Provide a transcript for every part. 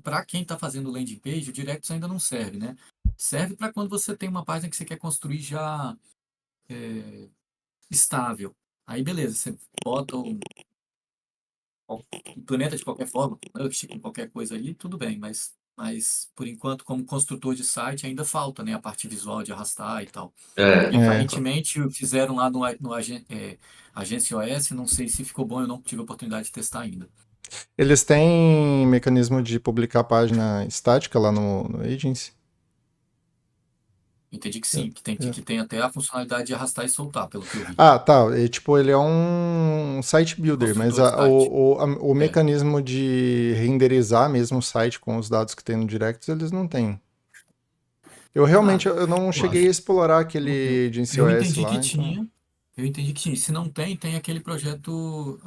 para quem está fazendo landing page, o Directs ainda não serve, né? Serve para quando você tem uma página que você quer construir já estável. Aí, beleza, você bota implementa de qualquer forma, Nuxt, com qualquer coisa ali, tudo bem, mas por enquanto, como construtor de site, ainda falta, né, a parte visual de arrastar e tal. E É, aparentemente fizeram lá no Agência OS, não sei se ficou bom, eu não tive a oportunidade de testar ainda. Eles têm mecanismo de publicar página estática lá no Agency? Entendi que É, sim, que tem, é. que tem até a funcionalidade de arrastar e soltar, pelo que eu vi. Ah, tá. Tipo, ele é um site builder, mas Construtor de site. o É. mecanismo de renderizar mesmo o site com os dados que tem no Directs, eles não têm. Eu Ah, realmente eu não eu cheguei a acho. explorar Eu, aquele eu, Agency eu OS entendi que lá, então. tinha. Eu entendi que tinha. Se não tem, tem aquele projeto,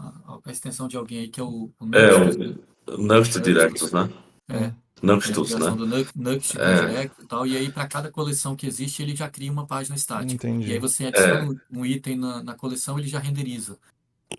a extensão de alguém aí que é o Nuxtus, né? o Nuxt Directus, Nuxtus. né? É. Hum, Tem a Nuxtus, ligação né? do Nuxt com o Direct e tal. E aí, para cada coleção que existe, ele já cria uma página estática. E aí entendi. você adiciona É, um item na coleção, ele já renderiza.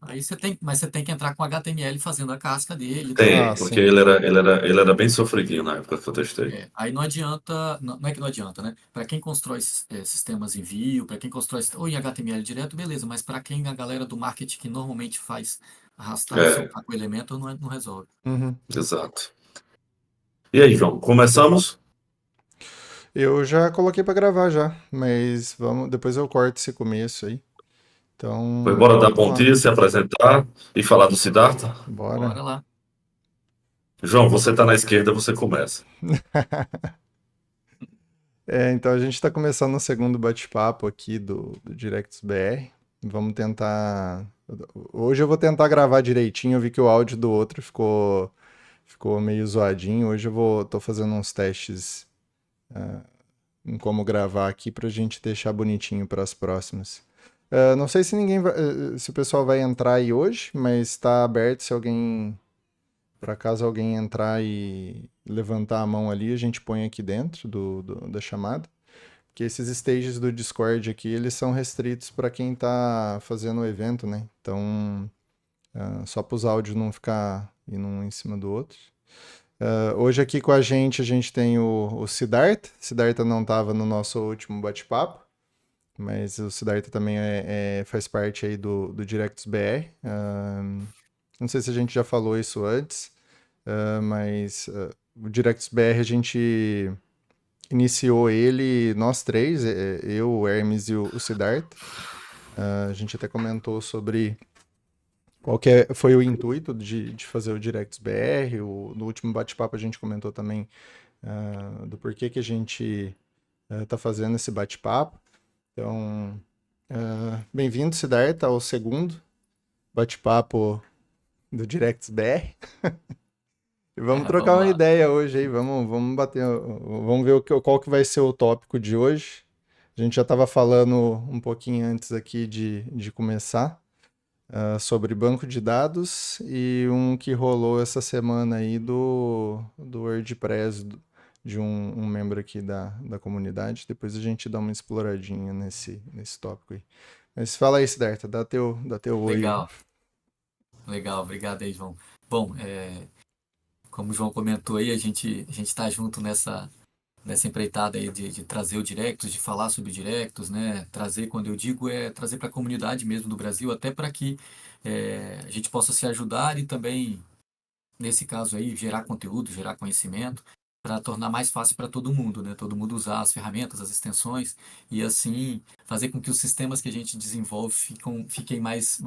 Aí mas você tem que entrar com HTML fazendo a casca dele e tal. Ah, tem, porque sim. ele era bem sofridinho na época que eu testei. Aí não adianta, não é que não adianta, né? Para quem constrói sistemas em Vue, para quem constrói ou em HTML direto, beleza, mas para quem a galera do marketing que normalmente faz arrastar e É, soltar com o elemento, não resolve. Uhum. exato. E aí, João, começamos? Eu já coloquei pra gravar já, mas vamos, depois eu corto esse começo aí. Foi Então, bora dar vamos bom lá. dia, se apresentar e falar do Siddhartha? Bora. Bora lá. João, você está na esquerda, você começa. Então a gente está começando o segundo bate-papo aqui do Directs BR. Vamos tentar. Hoje eu vou tentar gravar direitinho. Eu vi que o áudio do outro ficou meio zoadinho. Hoje tô fazendo uns testes em como gravar aqui para a gente deixar bonitinho para as próximas. Não sei se se o pessoal vai entrar aí hoje, mas está aberto se alguém, por acaso alguém entrar e levantar a mão ali, a gente põe aqui dentro da chamada. Porque esses stages do Discord aqui, eles são restritos para quem está fazendo o evento, né? Então, só para os áudios não ficar indo um em cima do outro. Hoje aqui com a gente tem o Siddhartha. Siddhartha não estava no nosso último bate-papo, mas o Siddhartha também faz parte aí do Directus BR. Não sei se a gente já falou isso antes, mas o Directus BR a gente iniciou ele, nós três, eu, o Hermes e o Siddhartha. A gente até comentou sobre qual que foi o intuito de fazer o Directs BR. No último bate-papo a gente comentou também do porquê que a gente está fazendo esse bate-papo. Então, bem-vindo, Siddhartha, ao segundo bate-papo do Directs BR. E vamos trocar Vamos uma lá. ideia hoje aí, vamos bater, vamos ver qual que vai ser o tópico de hoje. A gente já estava falando um pouquinho antes aqui de começar sobre banco de dados e um que rolou essa semana aí do WordPress de um membro aqui da comunidade. Depois a gente dá uma exploradinha nesse tópico aí. Mas fala aí, Siddhartha, dá teu oi aí. Legal, legal. Obrigado aí, João. Bom, como o João comentou aí, a gente está junto nessa empreitada aí de trazer o Directus, de falar sobre o Directus, né? Trazer, quando eu digo, trazer para a comunidade mesmo do Brasil, até para que a gente possa se ajudar e também, nesse caso aí, gerar conteúdo, gerar conhecimento, para tornar mais fácil para todo mundo, né? Todo mundo usar as ferramentas, as extensões, e assim fazer com que os sistemas que a gente desenvolve fiquem mais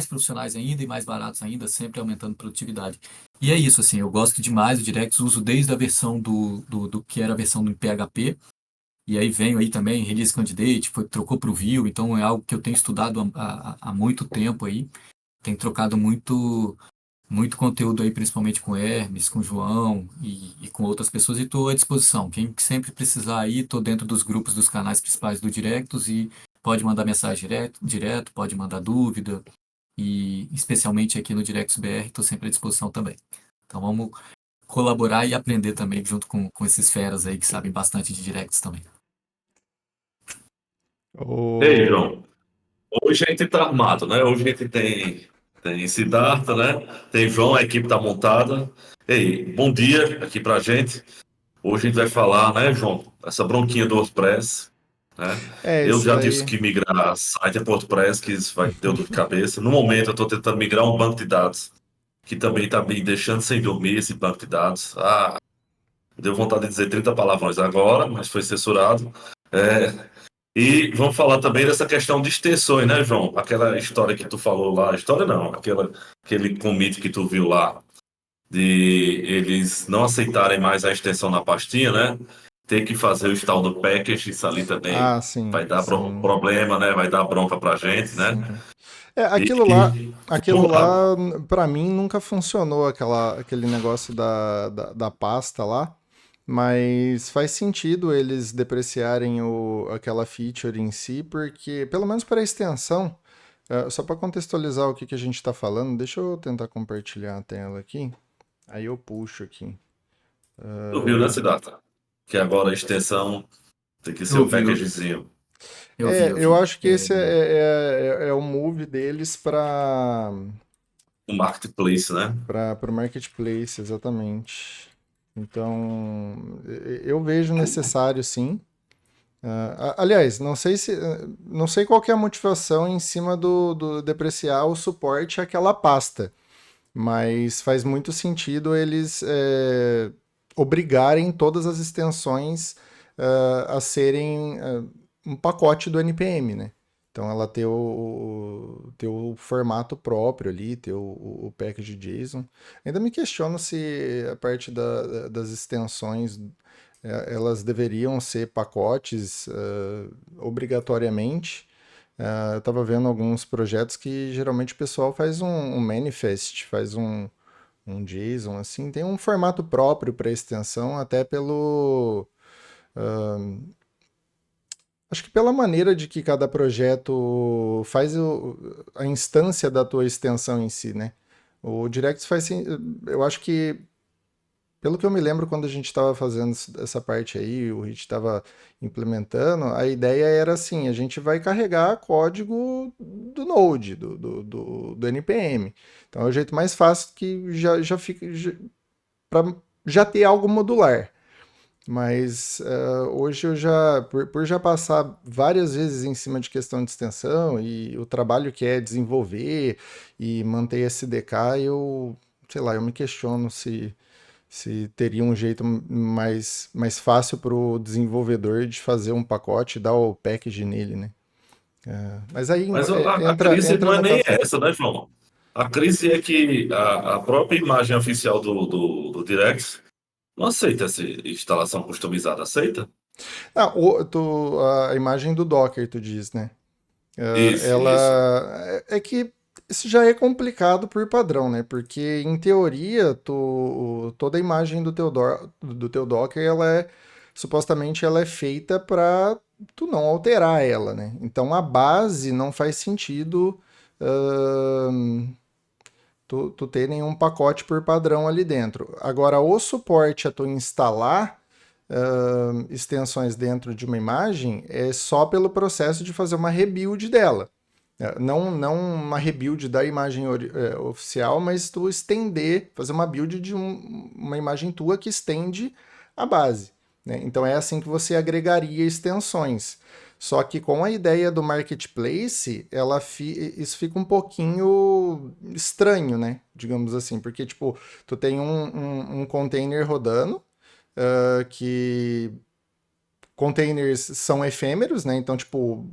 profissionais ainda e mais baratos ainda, sempre aumentando a produtividade. E é isso, assim, eu gosto demais do Direct, uso desde a versão do que era a versão do PHP, e aí venho aí também, Release Candidate, trocou para o Vue, então é algo que eu tenho estudado há muito tempo aí, tenho trocado muito conteúdo aí, principalmente com Hermes, com João e com outras pessoas, e estou à disposição. Quem sempre precisar aí, estou dentro dos grupos dos canais principais do Directus e pode mandar mensagem direto, pode mandar dúvida, e especialmente aqui no Directus BR, estou sempre à disposição também. Então vamos colaborar e aprender também junto com esses feras aí que sabem bastante de Directus também. E aí, O... João? Hoje a gente tá armado, né? Hoje a gente tem. tem Siddhartha, né? Tem João, a equipe tá montada. Ei, bom dia aqui pra gente. Hoje a gente vai falar, né, João, essa bronquinha do WordPress, né? Eu Isso já disse daí. que migrar site para WordPress, que isso vai ter dor de cabeça. No momento eu estou tentando migrar um banco de dados, que também está me deixando sem dormir esse banco de dados. Deu vontade de dizer 30 palavrões agora, mas foi censurado. É, e vamos falar também dessa questão de extensões, né, João? Aquela história que tu falou lá, história não, aquele commit que tu viu lá, de eles não aceitarem mais a extensão na pastinha, né? Ter que fazer o install do package, isso ali também Ah, sim, vai dar sim, problema, né? Vai dar bronca pra gente, né? sim. É, E aquilo vamos lá. lá, para mim, nunca funcionou aquele negócio da pasta lá, mas faz sentido eles depreciarem aquela feature em si, porque, pelo menos para a extensão, só para contextualizar o que, que a gente está falando, deixa eu tentar compartilhar a tela aqui, aí eu puxo aqui. Tu viu, né, Siddhartha? Que agora a extensão tem que ser Eu o vi, packagezinho, eu Eu vi. acho que esse é o move deles o marketplace, né? para o marketplace, exatamente. Então, eu vejo necessário sim. Aliás, não sei qual que é a motivação em cima do depreciar o suporte àquela pasta, mas faz muito sentido eles obrigarem todas as extensões a serem um pacote do NPM, né? Então ela ter o formato próprio ali, ter o package JSON. Ainda me questiono se a parte das extensões elas deveriam ser pacotes obrigatoriamente. Eu estava vendo alguns projetos que geralmente o pessoal faz um manifest, faz um JSON, assim, tem um formato próprio para extensão, até acho que pela maneira de que cada projeto faz a instância da tua extensão em si, né? O Direct eu acho que pelo que eu me lembro, quando a gente estava fazendo essa parte aí, o Hit estava implementando, a ideia era assim: a gente vai carregar código do Node, do NPM. Então é o jeito mais fácil que já fica para já ter algo modular. Mas hoje por já passar várias vezes em cima de questão de extensão e o trabalho que é desenvolver e manter SDK, sei lá, eu me questiono se teria um jeito mais fácil para o desenvolvedor de fazer um pacote e dar o package nele, né? Mas aí Mas a crise entra não é no nem caso. essa, né, João? A crise é que a própria imagem oficial do Direct não aceita essa instalação customizada, aceita? A imagem do Docker, tu diz, né? Isso. É que isso já é complicado por padrão, né? Porque em teoria, toda a imagem do teu Docker, supostamente ela é feita para tu não alterar ela, né? Então a base não faz sentido ahn, tu ter nenhum pacote por padrão ali dentro. Agora, o suporte a tu instalar extensões dentro de uma imagem é só pelo processo de fazer uma rebuild dela. Não uma rebuild da imagem oficial, mas tu estender, fazer uma build de uma imagem tua que estende a base. Né? Então é assim que você agregaria extensões. Só que com a ideia do marketplace, isso fica um pouquinho estranho, né? Digamos assim, porque tipo, tu tem um container rodando, que containers são efêmeros, né? Então, tipo,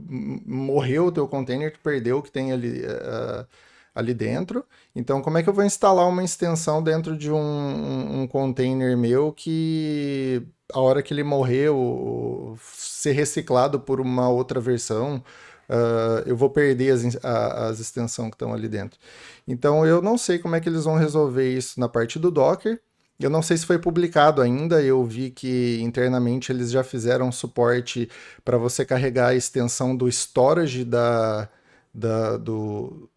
morreu o teu container, tu perdeu o que tem ali dentro. Então, como é que eu vou instalar uma extensão dentro de um container meu que a hora que ele morrer ou ser reciclado por uma outra versão, eu vou perder as extensões que estão ali dentro. Então, eu não sei como é que eles vão resolver isso na parte do Docker. Eu não sei se foi publicado ainda, eu vi que internamente eles já fizeram suporte para você carregar a extensão do storage do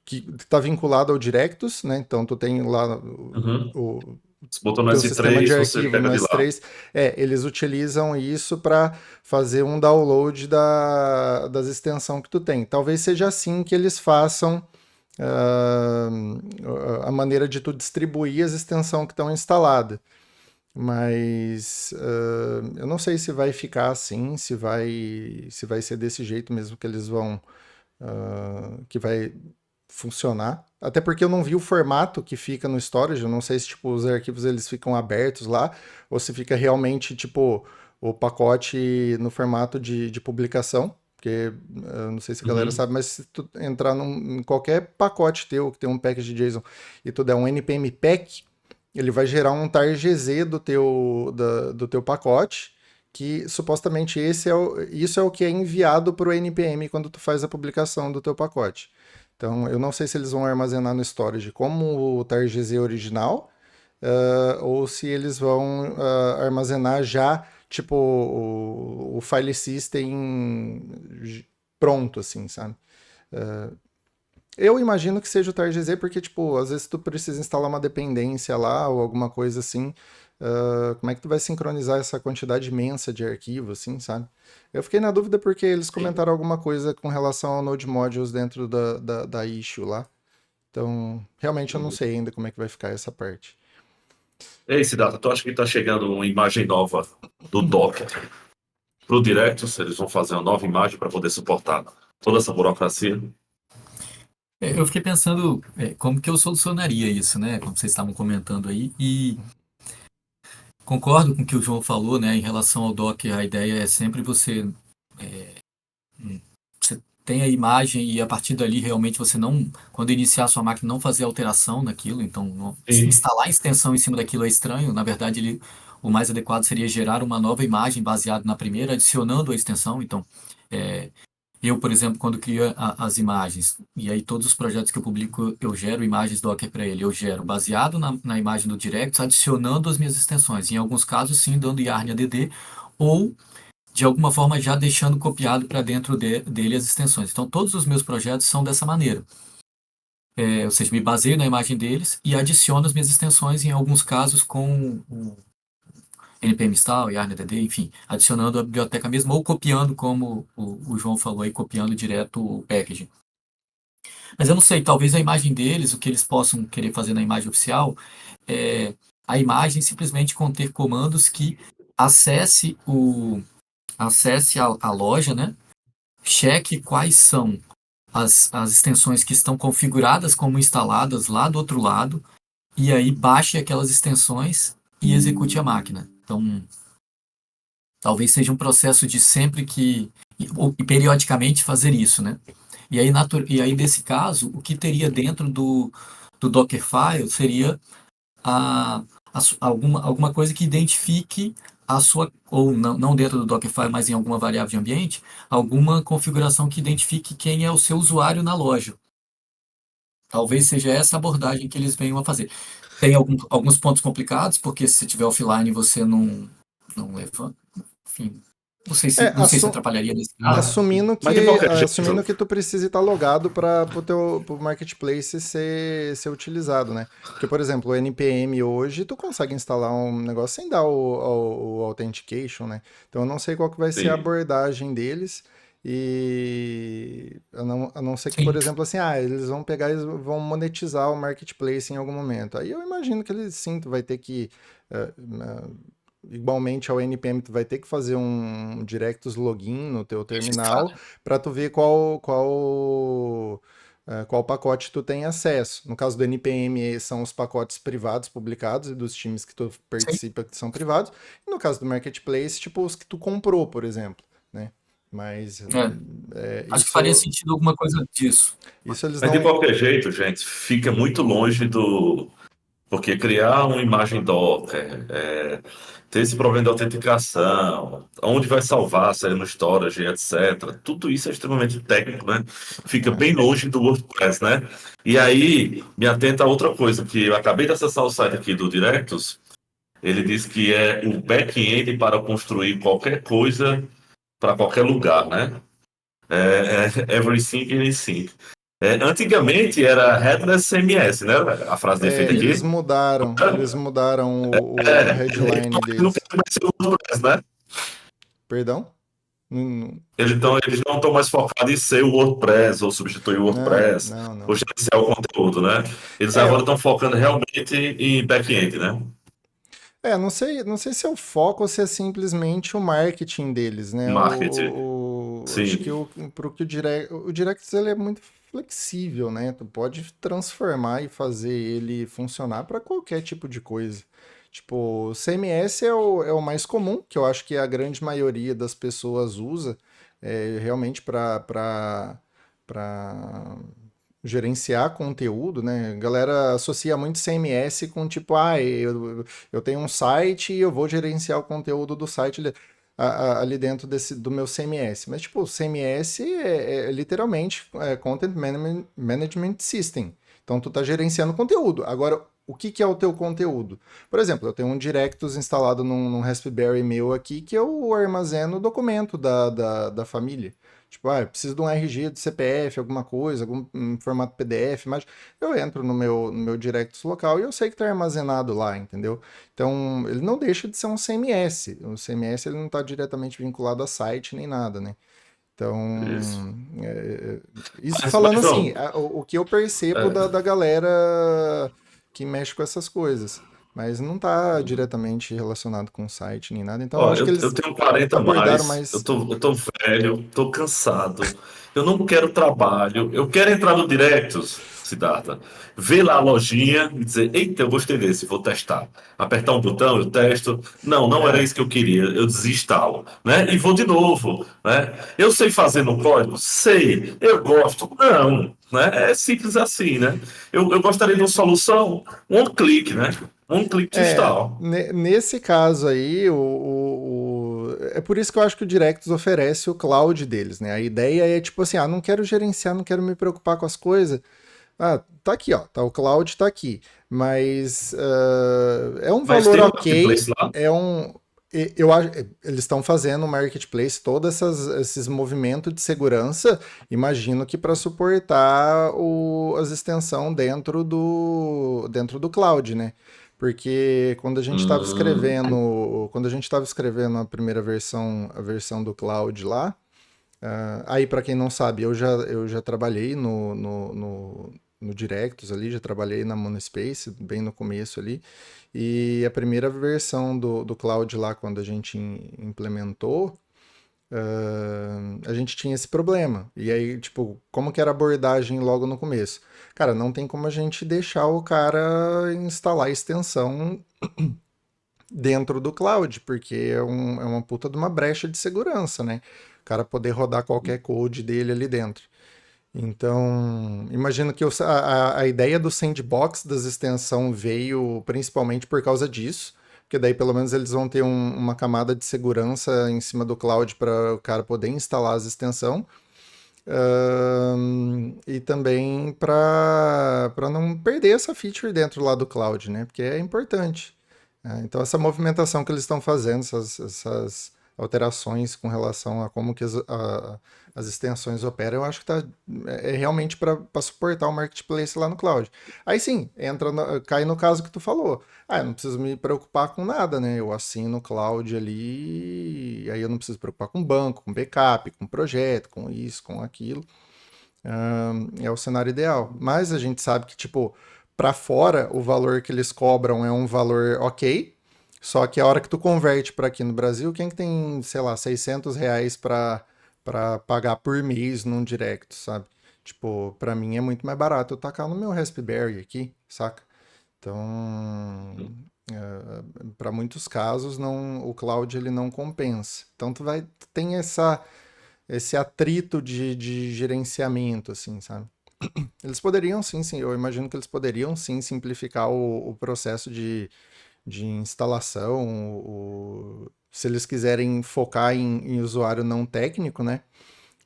que está vinculado ao Directus, né? Então tu tem lá Uhum. o Se botou no teu sistema de S3, você arquivo pega no de lá. S3. Eles utilizam isso para fazer um download das extensões que tu tem. Talvez seja assim que eles façam a maneira de tu distribuir as extensões que estão instaladas. Mas eu não sei se vai ficar assim, se vai ser desse jeito mesmo que eles vão, que vai funcionar. Até porque eu não vi o formato que fica no storage, eu não sei se tipo, os arquivos eles ficam abertos lá, ou se fica realmente tipo o pacote no formato de publicação. Porque eu não sei se a galera Uhum. sabe, mas se tu entrar em qualquer pacote teu que tem um package de JSON e tu der um npm pack, ele vai gerar um targz do teu pacote, que supostamente isso é o que é enviado para o NPM quando tu faz a publicação do teu pacote. Então, eu não sei se eles vão armazenar no storage como o targz original, ou se eles vão armazenar já, tipo, o file system pronto, assim, sabe? Eu imagino que seja o TarGZ porque, tipo, às vezes tu precisa instalar uma dependência lá ou alguma coisa assim. Como é que tu vai sincronizar essa quantidade imensa de arquivo, assim, sabe? Eu fiquei na dúvida porque eles Sim. comentaram alguma coisa com relação ao Node Modules dentro da issue lá. Então, realmente eu não Uhum. sei ainda como é que vai ficar essa parte. Ei, Cidata, tu acha que tá chegando uma imagem nova do Docker pro Directus? Eles vão fazer uma nova imagem para poder suportar toda essa burocracia? Eu fiquei pensando como que eu solucionaria isso, né? Como vocês estavam comentando aí, e concordo com o que o João falou, né? Em relação ao Docker, a ideia é sempre você tem a imagem e a partir dali realmente você não, quando iniciar a sua máquina, não fazer alteração naquilo. Então, Sim. instalar a extensão em cima daquilo é estranho. Na verdade, o mais adequado seria gerar uma nova imagem baseada na primeira, adicionando a extensão. Então, é, eu, por exemplo, quando crio as imagens, e aí todos os projetos que eu publico, eu gero imagens Docker para ele. Eu gero baseado na imagem do Directs, adicionando as minhas extensões. Em alguns casos, sim, dando yarn add, ou de alguma forma já deixando copiado para dentro dele as extensões. Então, todos os meus projetos são dessa maneira. Ou seja, me baseio na imagem deles e adiciono as minhas extensões, em alguns casos com o npm install, yarn-add, enfim, adicionando a biblioteca mesmo ou copiando, como o João falou aí, copiando direto o package. Mas eu não sei, talvez a imagem deles, o que eles possam querer fazer na imagem oficial, é a imagem simplesmente conter comandos que acesse a loja, né? Cheque quais são as extensões que estão configuradas como instaladas lá do outro lado, e aí baixe aquelas extensões e execute a máquina. Então, talvez seja um processo de sempre e periodicamente fazer isso, né? E aí, nesse caso, o que teria dentro do Dockerfile seria a, alguma coisa que identifique a sua, ou não dentro do Dockerfile, mas em alguma variável de ambiente, alguma configuração que identifique quem é o seu usuário na loja. Talvez seja essa abordagem que eles venham a fazer. Tem alguns pontos complicados, porque se tiver offline você não levanta. Enfim, É, não sei se atrapalharia nesse caso. Ah, assumindo mas de que qualquer assumino jeito, que tu precise estar logado para pro marketplace ser utilizado, né? Porque, por exemplo, o NPM hoje tu consegue instalar um negócio sem dar o authentication, né? Então eu não sei qual que vai ser a sim. abordagem deles e a não ser que, por Sim. exemplo, assim, eles vão pegar e vão monetizar o marketplace em algum momento. Aí eu imagino que eles sim, tu vai ter que eh, igualmente ao NPM, tu vai ter que fazer um Directus login no teu terminal para tu ver qual pacote tu tem acesso. No caso do NPM, são os pacotes privados publicados e dos times que tu Sim. participa que são privados. E no caso do Marketplace, tipo os que tu comprou, por exemplo, né? Mas É, acho que faria isso, sentido alguma coisa disso. isso eles Mas de não. qualquer jeito, gente, fica muito longe do. Porque criar uma imagem Docker, ter esse problema de autenticação, onde vai salvar, se é no storage, etc. Tudo isso é extremamente técnico, né? Fica É, bem longe do WordPress, né? E aí, me atenta a outra coisa, que eu acabei de acessar o site aqui do Directus, ele diz que é o back-end para construir qualquer coisa para qualquer lugar, né? Everything, anything. Antigamente era headless CMS, né? A frase de efeito eles aqui. mudaram o Eu headline acho que não deles. quero mais ser o WordPress, né? Perdão? Eles não estão mais focados em ser o WordPress ou substituir o Não, WordPress não, ou não. gerenciar o conteúdo, né? Eles É, agora estão focando realmente em back-end, né? não sei se é o foco ou se é simplesmente o marketing deles, né? Marketing. Acho Sim, que pro que o Direct ele é muito flexível, né? Tu pode transformar e fazer ele funcionar para qualquer tipo de coisa. Tipo, o CMS é o mais comum, que eu acho que a grande maioria das pessoas usa, realmente para gerenciar conteúdo, né? A galera associa muito CMS com tipo, eu tenho um site e eu vou gerenciar o conteúdo do site ali dentro do meu CMS. Mas, tipo, o CMS é literalmente Content Management System. Então, tu tá gerenciando conteúdo. Agora, o que que é o teu conteúdo? Por exemplo, eu tenho um Directus instalado num Raspberry meu aqui que eu armazeno o documento da família. Tipo, eu preciso de um RG de CPF, alguma coisa, algum formato PDF, mas eu entro no meu Directus local e eu sei que está armazenado lá, entendeu? Então, ele não deixa de ser um CMS. O CMS ele não está diretamente vinculado a site nem nada, né? isso. Então, isso Mas falando assim, João, o que eu percebo da, é, da galera que mexe com essas coisas, mas não está diretamente relacionado com site nem nada. Então, eu ó, acho que eu eles tenho 40 a abordaram mais, mais. eu tô velho, tô cansado, eu não quero trabalho, eu quero entrar no Directos, Siddhartha, ver lá a lojinha e dizer, eita, eu gostei desse, vou testar. Apertar um botão, eu testo. Não, não era É, isso que eu queria, eu desinstalo, né? E vou de novo, né? Eu sei fazer no código? Sei. Eu gosto? Não, né? É simples assim, né? Eu gostaria de uma solução, um clique, né? Um clique de install. nesse caso aí, é por isso que eu acho que o Directus oferece o cloud deles, né? A ideia é tipo assim, não quero gerenciar, não quero me preocupar com as coisas. Tá aqui, ó, tá, o cloud tá aqui, mas é um Mas valor tem um ok, marketplace lá? eu acho, eles estão fazendo o marketplace, todos esses movimentos de segurança, imagino que para suportar as extensão dentro do cloud, né? Porque quando a gente estava escrevendo a primeira versão, a versão do cloud lá, aí, para quem não sabe, eu já trabalhei no Directus ali, já trabalhei na Monospace, bem no começo ali. E a primeira versão do Cloud lá, quando a gente implementou, a gente tinha esse problema. E aí, tipo, como que era a abordagem logo no começo? Cara, não tem como a gente deixar o cara instalar a extensão dentro do cloud, porque é uma puta de uma brecha de segurança, né? O cara poder rodar qualquer code dele ali dentro. Então, imagino que a ideia do sandbox das extensão veio principalmente por causa disso, porque daí pelo menos eles vão ter uma camada de segurança em cima do cloud para o cara poder instalar as extensões. E também para não perder essa feature dentro lá do cloud, né? Porque é importante. Então, essa movimentação que eles estão fazendo, essas alterações com relação a como que as extensões operam, eu acho que é realmente para suportar o marketplace lá no cloud. Aí sim, cai no caso que tu falou. Eu não preciso me preocupar com nada, né? Eu assino o cloud ali, e aí eu não preciso me preocupar com banco, com backup, com projeto, com isso, com aquilo. É o cenário ideal. Mas a gente sabe que, tipo, para fora, o valor que eles cobram é um valor ok. Só que a hora que tu converte para aqui no Brasil, quem que tem, sei lá, R$ 600 para pagar por mês num direct, sabe? Tipo, para mim é muito mais barato eu tacar no meu Raspberry aqui, saca? Então, para muitos casos, o cloud ele não compensa. Então, tu tem esse atrito de gerenciamento, assim, sabe? Eles poderiam sim, sim, eu imagino que eles poderiam sim simplificar o processo de instalação, se eles quiserem focar em usuário não técnico, né?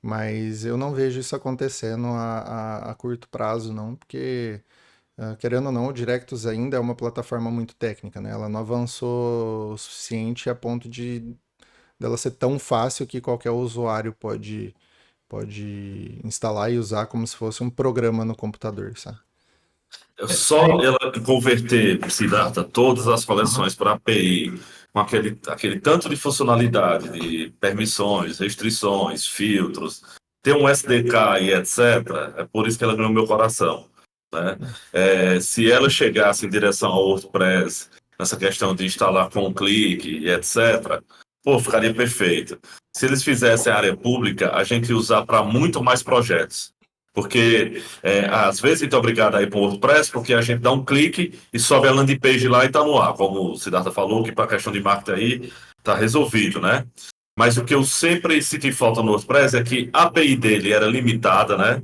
Mas eu não vejo isso acontecendo a curto prazo, não, porque, querendo ou não, o Directus ainda é uma plataforma muito técnica, né? Ela não avançou o suficiente a ponto dela ser tão fácil que qualquer usuário pode instalar e usar como se fosse um programa no computador, sabe? É só ela converter, Siddhartha, todas as Aham. coleções para API com aquele tanto de funcionalidade, de permissões, restrições, filtros, ter um SDK e etc., é por isso que ela ganhou meu coração, né? Se ela chegasse em direção ao WordPress, nessa questão de instalar com um clique e etc., pô, ficaria perfeito. Se eles fizessem a área pública, a gente ia usar para muito mais projetos. Porque às vezes a gente é obrigado a ir para o WordPress porque a gente dá um clique e sobe a landing page lá e está no ar, como o Siddhartha falou, que para a questão de marketing aí está resolvido, né? Mas o que eu sempre senti falta no WordPress é que a API dele era limitada, né?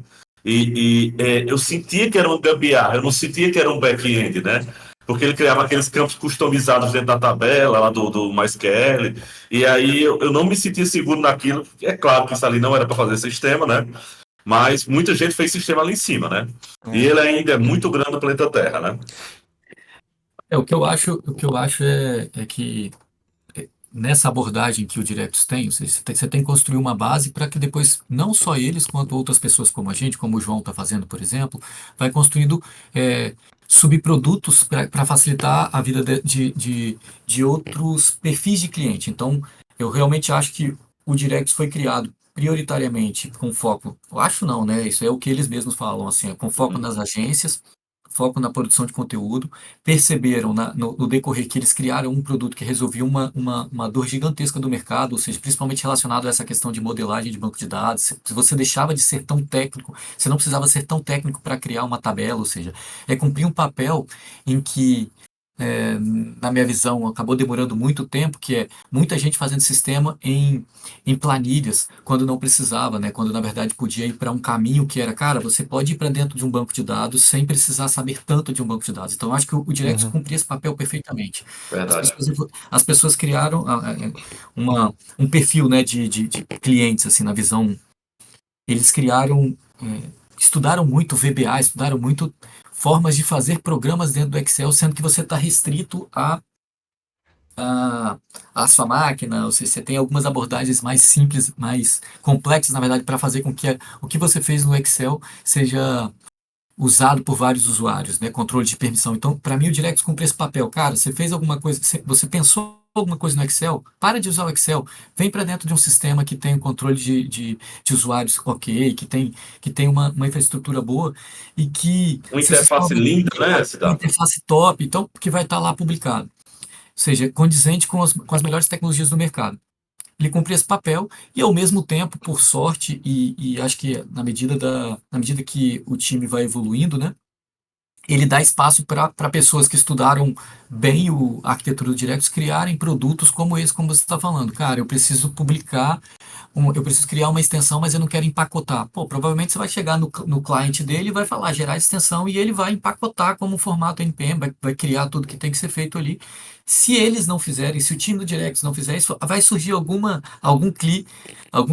Eu sentia que era um gambiarra, eu não sentia que era um back-end, né? Porque ele criava aqueles campos customizados dentro da tabela lá do MySQL, e aí eu não me sentia seguro naquilo. É claro que isso ali não era para fazer sistema, né? Mas muita gente fez sistema ali em cima, né? E ele ainda é muito grande no planeta Terra, né? O que eu acho é que nessa abordagem que o Directus tem, você tem que construir uma base para que depois, não só eles, quanto outras pessoas como a gente, como o João está fazendo, por exemplo, vai construindo subprodutos para facilitar a vida de outros perfis de cliente. Então, eu realmente acho que o Directus foi criado prioritariamente com foco, eu acho não, né? Isso é o que eles mesmos falam, assim, com foco nas agências, foco na produção de conteúdo, perceberam no decorrer que eles criaram um produto que resolvia uma dor gigantesca do mercado, ou seja, principalmente relacionado a essa questão de modelagem de banco de dados. Se você deixava de ser tão técnico, você não precisava ser tão técnico para criar uma tabela, ou seja, cumprir um papel em que, na minha visão, acabou demorando muito tempo, que é muita gente fazendo sistema em planilhas, quando não precisava, né? Quando na verdade podia ir para um caminho que era, cara, você pode ir para dentro de um banco de dados sem precisar saber tanto de um banco de dados. Então, eu acho que o Directus Uhum. cumpria esse papel perfeitamente. As Verdade. pessoas, as pessoas criaram um perfil, né, de clientes, assim, na visão. Eles criaram, estudaram muito VBA, estudaram muito formas de fazer programas dentro do Excel, sendo que você está restrito a, a sua máquina, ou seja, você tem algumas abordagens mais simples, mais complexas, na verdade, para fazer com que o que você fez no Excel seja usado por vários usuários, né? Controle de permissão. Então, para mim, o Direct cumpre esse papel. Cara, você fez alguma coisa, você pensou alguma coisa no Excel, para de usar o Excel, vem para dentro de um sistema que tem um controle de usuários ok, que tem uma infraestrutura boa e que Uma seu sistema interface vai ter linda, né, uma Siddhartha? interface top, então, que vai estar lá publicado. Ou seja, condizente com as melhores tecnologias do mercado. Ele cumpre esse papel e, ao mesmo tempo, por sorte, e acho que na medida que o time vai evoluindo, né, ele dá espaço para pessoas que estudaram bem a arquitetura do Directus criarem produtos como esse, como você está falando. Cara, eu preciso publicar, eu preciso criar uma extensão, mas eu não quero empacotar. Pô, provavelmente você vai chegar no cliente dele e vai falar gerar extensão e ele vai empacotar como formato NPM, vai criar tudo que tem que ser feito ali. Se eles não fizerem, se o time do Directus não fizer isso, vai surgir algum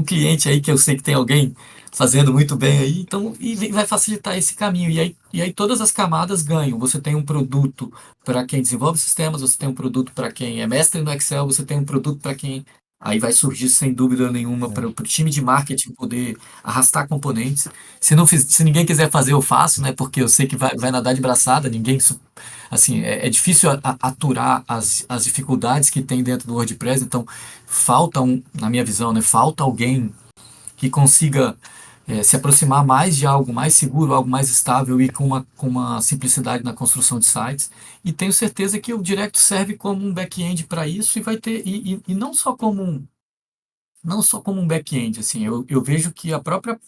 cliente aí que eu sei que tem alguém fazendo muito bem aí, então, e vai facilitar esse caminho. E aí todas as camadas ganham. Você tem um produto para quem desenvolve sistemas, você tem um produto para quem é mestre no Excel, você tem um produto para quem. Aí vai surgir, sem dúvida nenhuma, para o time de marketing poder arrastar componentes. Se ninguém quiser fazer, eu faço, né? Porque eu sei que vai nadar de braçada, ninguém. Assim, é difícil aturar as dificuldades que tem dentro do WordPress, então falta na minha visão, né? Falta alguém que consiga se aproximar mais de algo mais seguro, algo mais estável e com uma simplicidade na construção de sites. E tenho certeza que o Direct serve como um back-end para isso e vai ter e não só como um back-end, assim, eu vejo que o próprio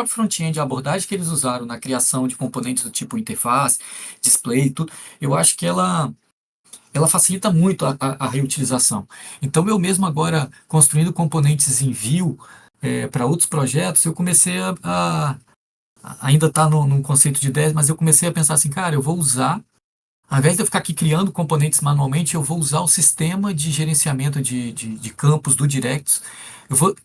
front-end, a abordagem que eles usaram na criação de componentes do tipo interface, display, e tudo, eu acho que ela facilita muito a reutilização. Então, eu mesmo agora, construindo componentes em Vue para outros projetos, eu comecei ainda está num conceito de ideias, mas eu comecei a pensar assim, cara, eu vou usar, ao invés de eu ficar aqui criando componentes manualmente, eu vou usar o sistema de gerenciamento de campos do Directus. Eu vou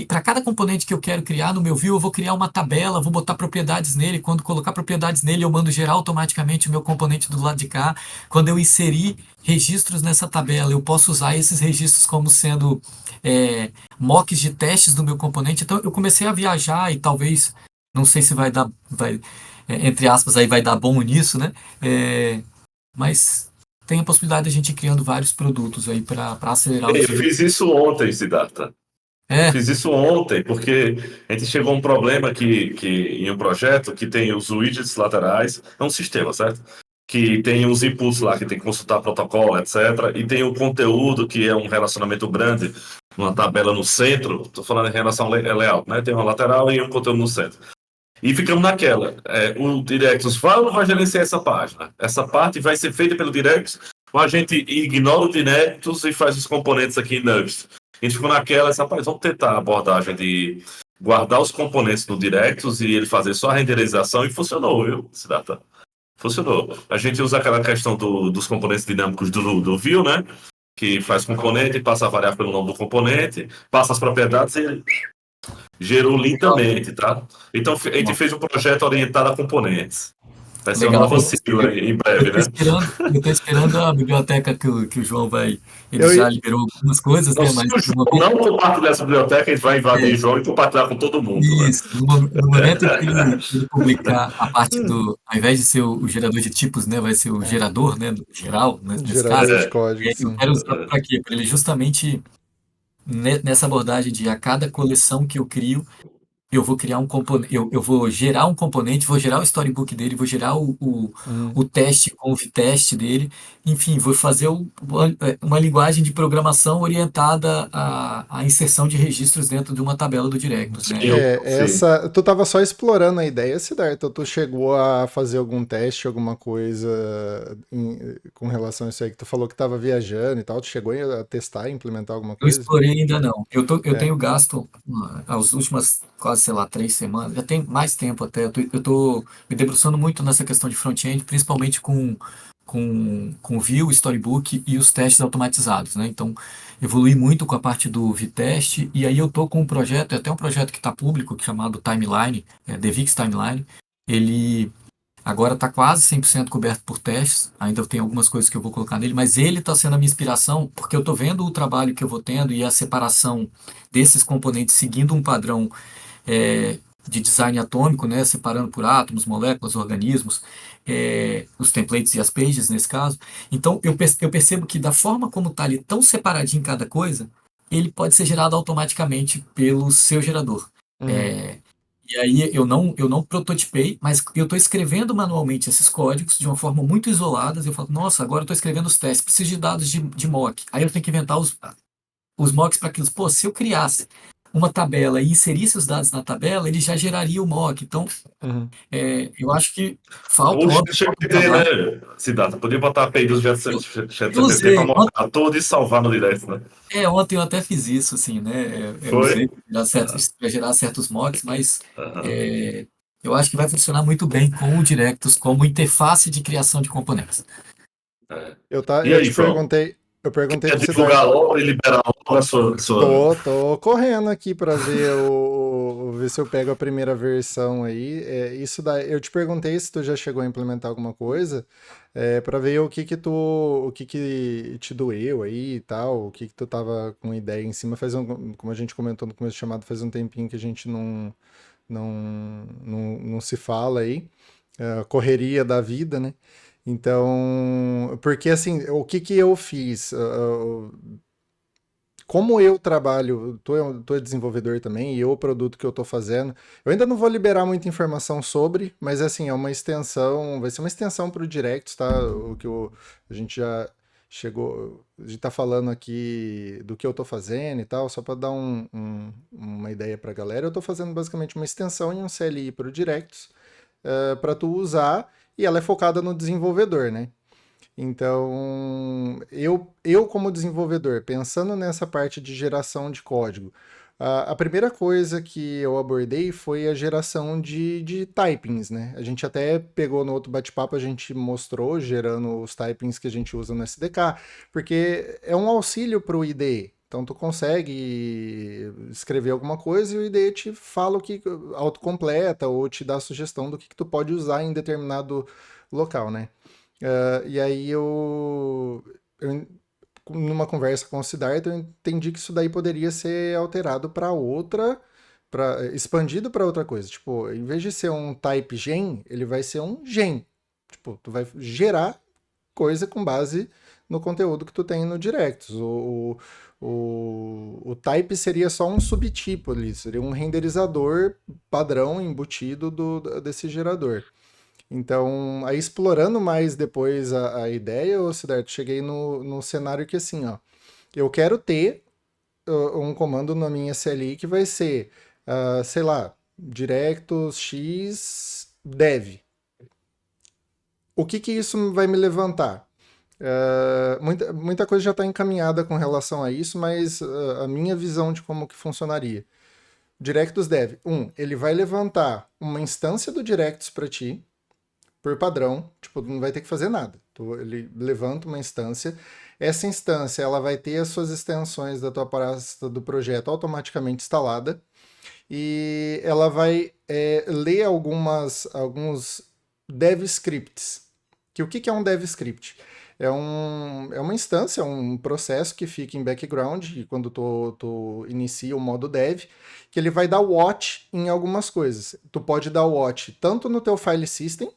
para cada componente que eu quero criar no meu Vue, eu vou criar uma tabela, vou botar propriedades nele. Quando colocar propriedades nele, eu mando gerar automaticamente o meu componente do lado de cá. Quando eu inserir registros nessa tabela, eu posso usar esses registros como sendo mocks de testes do meu componente. Então, eu comecei a viajar e talvez, não sei se vai dar, entre aspas, aí vai dar bom nisso, né? Mas tem a possibilidade de a gente ir criando vários produtos aí para acelerar o Eu desenvolvimento. fiz isso ontem, Siddhartha. Eu É, fiz isso ontem, porque a gente chegou a um problema que em um projeto que tem os widgets laterais, é um sistema, certo? Que tem os inputs lá, que tem que consultar protocolo, etc. E tem o conteúdo, que é um relacionamento grande, uma tabela no centro. Estou falando em relação ao layout, né? Tem uma lateral e um conteúdo no centro. E ficamos naquela. O Directus vai ou não vai gerenciar essa página? Essa parte vai ser feita pelo Directus, ou a gente ignora o Directus e faz os componentes aqui em Nubs? A gente ficou naquela, rapaz, vamos tentar a abordagem de guardar os componentes no Directus e ele fazer só a renderização, e funcionou, viu, Siddhartha? Funcionou. A gente usa aquela questão dos componentes dinâmicos do Vue, né? Que faz componente, passa a variável pelo nome do componente, passa as propriedades e gerou legal, lindamente, tá? Então a gente fez um projeto orientado a componentes. Vai ser uma legal. nova sigla em breve, né? Eu tô esperando a biblioteca que o João vai. Ele Eu, já liberou algumas coisas, Então, né? se Mas o no João momento, não compartilhar essa biblioteca, a gente vai invadir o João e compartilhar com todo mundo, né? isso, no momento em que ele publicar a parte do, ao invés de ser o gerador de tipos, né? Vai ser o gerador, né? Do geral, né, nesse caso. gerador de código, Eu sim. quero usar para quê? Para ele justamente nessa abordagem de a cada coleção que eu crio, eu vou criar um componente, eu vou gerar um componente, vou gerar o storybook dele, vou gerar Uhum. o teste com o teste dele, enfim, vou fazer uma linguagem de programação orientada à inserção de registros dentro de uma tabela do Directus, né? Sim. Tu tava só explorando a ideia, Siddhartha, ou tu chegou a fazer algum teste, alguma coisa com relação a isso aí, que tu falou que tava viajando e tal, tu chegou a testar, implementar alguma Eu coisa? explorei ainda não. Eu É. tenho gasto as últimas quase, sei lá, 3 semanas, já tem mais tempo até. Eu tô me debruçando muito nessa questão de front-end, principalmente com o Vue, o Storybook e os testes automatizados, né? Então, evolui muito com a parte do VTest, e aí eu tô com um projeto, é até um projeto que está público, chamado Timeline, DevX Timeline. Ele agora está quase 100% coberto por testes, ainda tem algumas coisas que eu vou colocar nele, mas ele está sendo a minha inspiração, porque eu estou vendo o trabalho que eu vou tendo e a separação desses componentes seguindo um padrão de design atômico, né, separando por átomos, moléculas, organismos, os templates e as pages nesse caso. Então eu percebo que da forma como está ali tão separadinho cada coisa, ele pode ser gerado automaticamente pelo seu gerador. Uhum. É, e aí eu não prototipei, mas eu estou escrevendo manualmente esses códigos de uma forma muito isolada. Eu falo, nossa, agora eu estou escrevendo os testes, preciso de dados de mock. Aí eu tenho que inventar os mocks para aquilo. Pô, se eu criasse uma tabela e inserisse os dados na tabela, ele já geraria o mock. Então, Uhum. eu acho que falta, O óbvio, falta ChatGPT, trabalho. né, Siddhartha? Podia botar a API do Eu, eu ChatGPT para usei. montar tudo e salvar no direto, né? Ontem eu até fiz isso, assim, né? Eu usei Foi? para gerar certos mocks, mas Aham. é, eu acho que vai funcionar muito bem com o Directus como interface de criação de componentes. É. E Eu aí, te João? perguntei Quer pro Siddhartha. divulgar logo e liberar logo a sua... Tô correndo aqui pra ver ver se eu pego a primeira versão aí. Isso daí, eu te perguntei se tu já chegou a implementar alguma coisa, para ver o que que te doeu aí e tal, o que que tu tava com ideia em cima. Como a gente comentou no começo do chamado, faz um tempinho que a gente não se fala aí, correria da vida, né? Então, porque assim, o que que eu fiz? Como eu trabalho, tô desenvolvedor também, e o produto que eu tô fazendo, eu ainda não vou liberar muita informação sobre, mas assim, é uma extensão, vai ser uma extensão para o Direct, tá? A gente já chegou, a gente tá falando aqui do que eu tô fazendo e tal, só para dar uma ideia pra galera, eu tô fazendo basicamente uma extensão em um CLI para o Direct, para tu usar, e ela é focada no desenvolvedor, né? Então, eu como desenvolvedor, pensando nessa parte de geração de código, a primeira coisa que eu abordei foi a geração de typings, né? A gente até pegou no outro bate-papo, a gente mostrou gerando os typings que a gente usa no SDK, porque é um auxílio para o IDE. Então, tu consegue escrever alguma coisa e o IDE te fala o que autocompleta ou te dá a sugestão do que tu pode usar em determinado local, né? E aí numa conversa com o Siddhartha, eu entendi que isso daí poderia ser alterado para expandido para outra coisa. Tipo, em vez de ser um type gen, ele vai ser um gen. Tipo, tu vai gerar coisa com base no conteúdo que tu tem no Directus. O type seria só um subtipo ali, seria um renderizador padrão embutido desse gerador. Então, aí explorando mais depois a ideia, ô Siddhartha, cheguei no cenário que assim, ó, eu quero ter um comando na minha CLI que vai ser, sei lá, Directus X dev. O que isso vai me levantar? Muita coisa já está encaminhada com relação a isso, mas a minha visão de como que funcionaria. Directus Dev, ele vai levantar uma instância do Directus para ti, por padrão, tipo, não vai ter que fazer nada. Ele levanta uma instância, essa instância ela vai ter as suas extensões da tua pasta do projeto automaticamente instalada, e ela vai ler alguns dev scripts. O que é um dev script? É uma instância, um processo que fica em background, e quando tu inicia o modo dev, que ele vai dar watch em algumas coisas. Tu pode dar watch tanto no teu file system,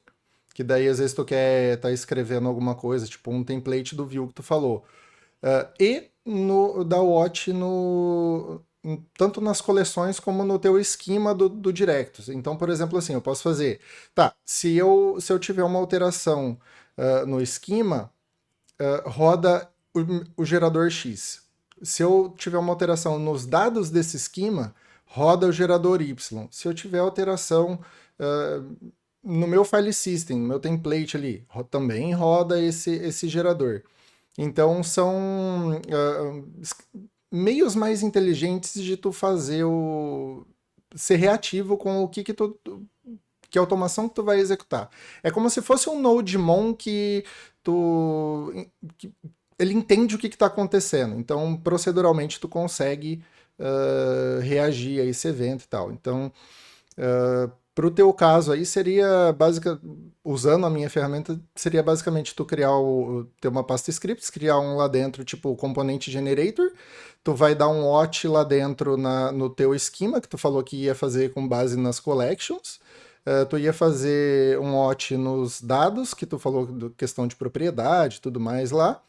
que daí às vezes tu quer estar escrevendo alguma coisa, tipo um template do view que tu falou, e dar watch tanto nas coleções como no teu esquema do Directus. Então, por exemplo, assim, eu posso fazer, se eu tiver uma alteração no esquema, roda o gerador X. Se eu tiver uma alteração nos dados desse esquema, roda o gerador Y. Se eu tiver alteração no meu file system, no meu template ali, também roda esse gerador. Então são meios mais inteligentes de tu fazer ser reativo com o que automação que tu vai executar. É como se fosse um nodemon que ele entende o que está acontecendo. Então, proceduralmente, tu consegue reagir a esse evento e tal. Então, para o teu caso aí, seria usando a minha ferramenta, seria basicamente tu ter uma pasta scripts, criar um lá dentro, tipo componente generator, tu vai dar um watch lá dentro no teu esquema, que tu falou que ia fazer com base nas collections, tu ia fazer um watch nos dados, que tu falou questão de propriedade e tudo mais lá,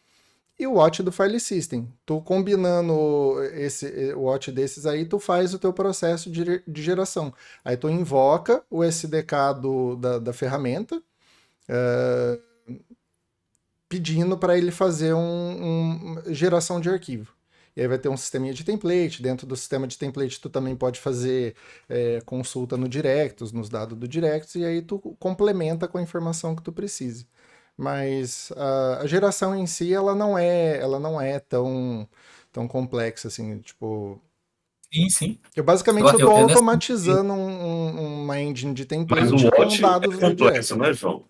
e o watch do file system. Tu combinando o watch desses aí, tu faz o teu processo de geração. Aí tu invoca o SDK da ferramenta, pedindo para ele fazer uma geração de arquivo. E aí vai ter um sisteminha de template. Dentro do sistema de template, tu também pode fazer consulta no Directus, nos dados do Directus, e aí tu complementa com a informação que tu precise. Mas a geração em si, ela não é tão complexa, assim, tipo... Sim. Eu basicamente eu tô automatizando uma engine de template Mas o com watch dados é do complexo, Directus. né, João?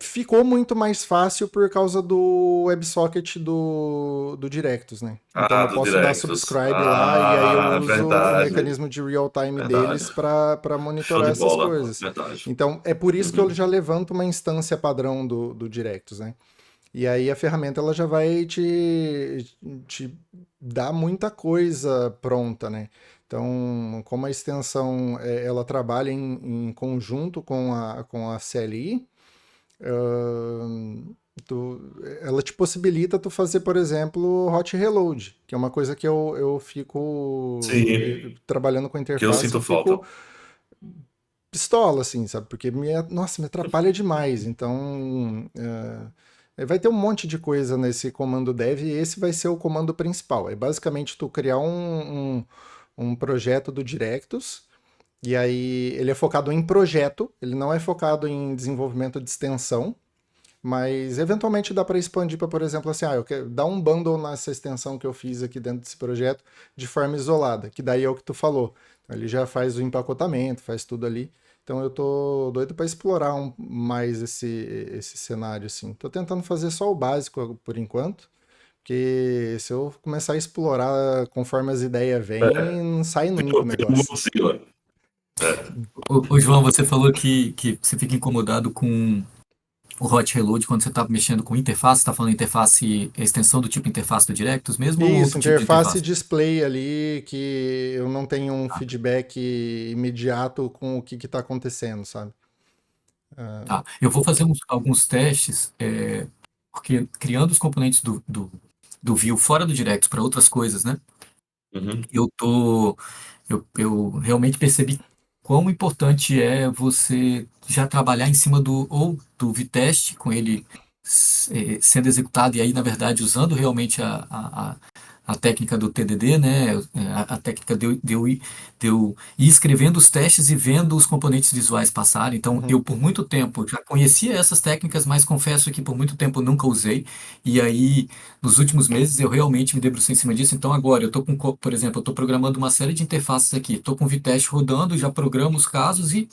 Ficou muito mais fácil por causa do WebSocket do Directus, né? Então eu Do posso dar Directus. subscribe lá e aí eu É uso o verdade. mecanismo de real-time Verdade. deles para Show monitorar de essas bola. coisas. Verdade. Então é por isso que eu já levanto uma instância padrão do Directus, né? E aí a ferramenta ela já vai te dar muita coisa pronta, né? Então, como a extensão ela trabalha em conjunto com a CLI, ela te possibilita tu fazer, por exemplo, hot reload, que é uma coisa que eu fico Sim, trabalhando com que eu interface, sinto eu falta. fico pistola, assim, sabe? Porque me atrapalha demais. Então, vai ter um monte de coisa nesse comando dev e esse vai ser o comando principal. É basicamente tu criar um projeto do Directus. E aí ele é focado em projeto, ele não é focado em desenvolvimento de extensão, mas eventualmente dá para expandir para, por exemplo, assim, eu quero dar um bundle nessa extensão que eu fiz aqui dentro desse projeto de forma isolada, que daí é o que tu falou. Então, ele já faz o empacotamento, faz tudo ali. Então eu tô doido para explorar mais esse cenário, assim. Tô tentando fazer só o básico por enquanto, porque se eu começar a explorar conforme as ideias vêm, não sai nunca o Vira negócio. Mozilla. Ô, João, você falou que você fica incomodado com o hot reload quando você está mexendo com interface. Você está falando interface, extensão do tipo interface do Directus mesmo ou Isso, outro tipo de interface interface? display ali que eu não tenho um feedback imediato com o que está acontecendo, sabe? Tá. Eu vou fazer alguns testes, porque criando os componentes do Vue fora do Direct para outras coisas, né? Uhum. Eu realmente percebi quão importante é você já trabalhar em cima do Vitest, com ele sendo executado, e aí, na verdade, usando realmente a técnica do TDD, né? A técnica de eu ir escrevendo os testes e vendo os componentes visuais passarem. Então, Uhum, eu, por muito tempo, já conhecia essas técnicas, mas confesso que por muito tempo nunca usei. E aí, nos últimos meses eu realmente me debrucei em cima disso. Então agora eu tô por exemplo, eu estou programando uma série de interfaces aqui. Estou com o Vitest rodando, já programo os casos e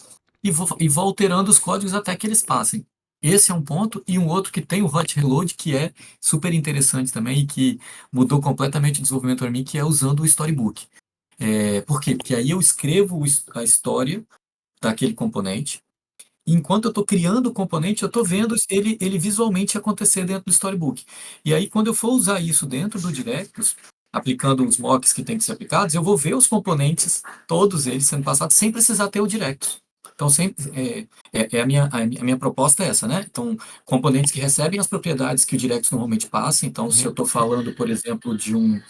vou alterando os códigos até que eles passem. Esse é um ponto, e um outro que tem o Hot Reload, que é super interessante também e que mudou completamente o desenvolvimento para mim, que é usando o Storybook. Por quê? Porque aí eu escrevo a história daquele componente. Enquanto eu estou criando o componente, eu estou vendo ele visualmente acontecer dentro do Storybook. E aí, quando eu for usar isso dentro do Directus, aplicando os mocks que têm que ser aplicados, eu vou ver os componentes, todos eles sendo passados, sem precisar ter o Directus. Então, a minha proposta é essa, né? Então, componentes que recebem as propriedades que o Directus normalmente passa. Então, se eu uhum, estou falando, por exemplo, de um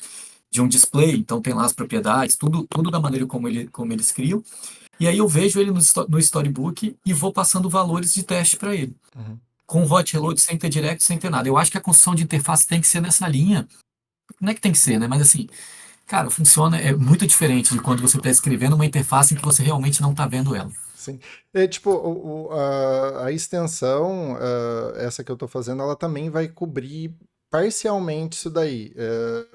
display, então tem lá as propriedades, tudo da maneira como eles criam. E aí eu vejo ele no Storybook e vou passando valores de teste para ele. uhum. Com o hot reload, sem ter direct, sem ter nada. Eu acho que a construção de interface tem que ser nessa linha. Não é que tem que ser, né? Mas assim, cara, funciona, é muito diferente de quando você está escrevendo uma interface em que você realmente não está vendo ela. Sim. É, tipo, a extensão, essa que eu tô fazendo, ela também vai cobrir parcialmente isso daí.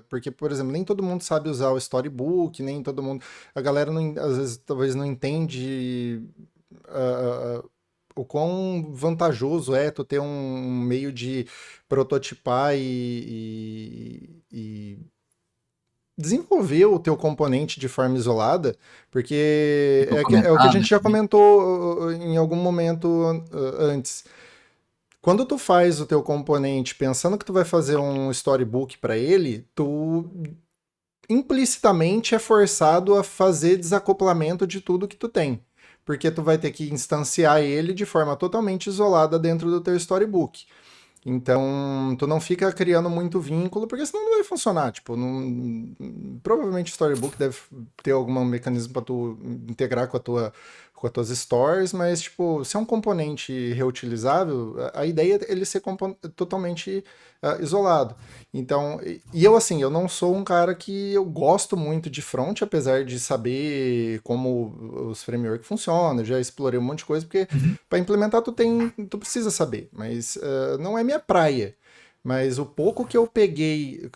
Porque, por exemplo, nem todo mundo sabe usar o Storybook, nem todo mundo. A galera, às vezes, talvez não entende o quão vantajoso é tu ter um meio de prototipar e desenvolver o teu componente de forma isolada, porque é o que a Documentar, né? gente já comentou em algum momento antes. Quando tu faz o teu componente pensando que tu vai fazer um storybook para ele, tu implicitamente é forçado a fazer desacoplamento de tudo que tu tem. Porque tu vai ter que instanciar ele de forma totalmente isolada dentro do teu storybook. Então, tu não fica criando muito vínculo, porque senão não vai funcionar. Tipo, provavelmente o Storybook deve ter algum mecanismo para tu integrar com as tuas stores, mas, tipo, se é um componente reutilizável, a ideia é ele ser totalmente isolado. Então, e eu, assim, eu não sou um cara que eu gosto muito de front, apesar de saber como os frameworks funcionam, eu já explorei um monte de coisa, porque Uhum. para implementar tu precisa saber, mas não é minha praia. Mas o pouco que eu peguei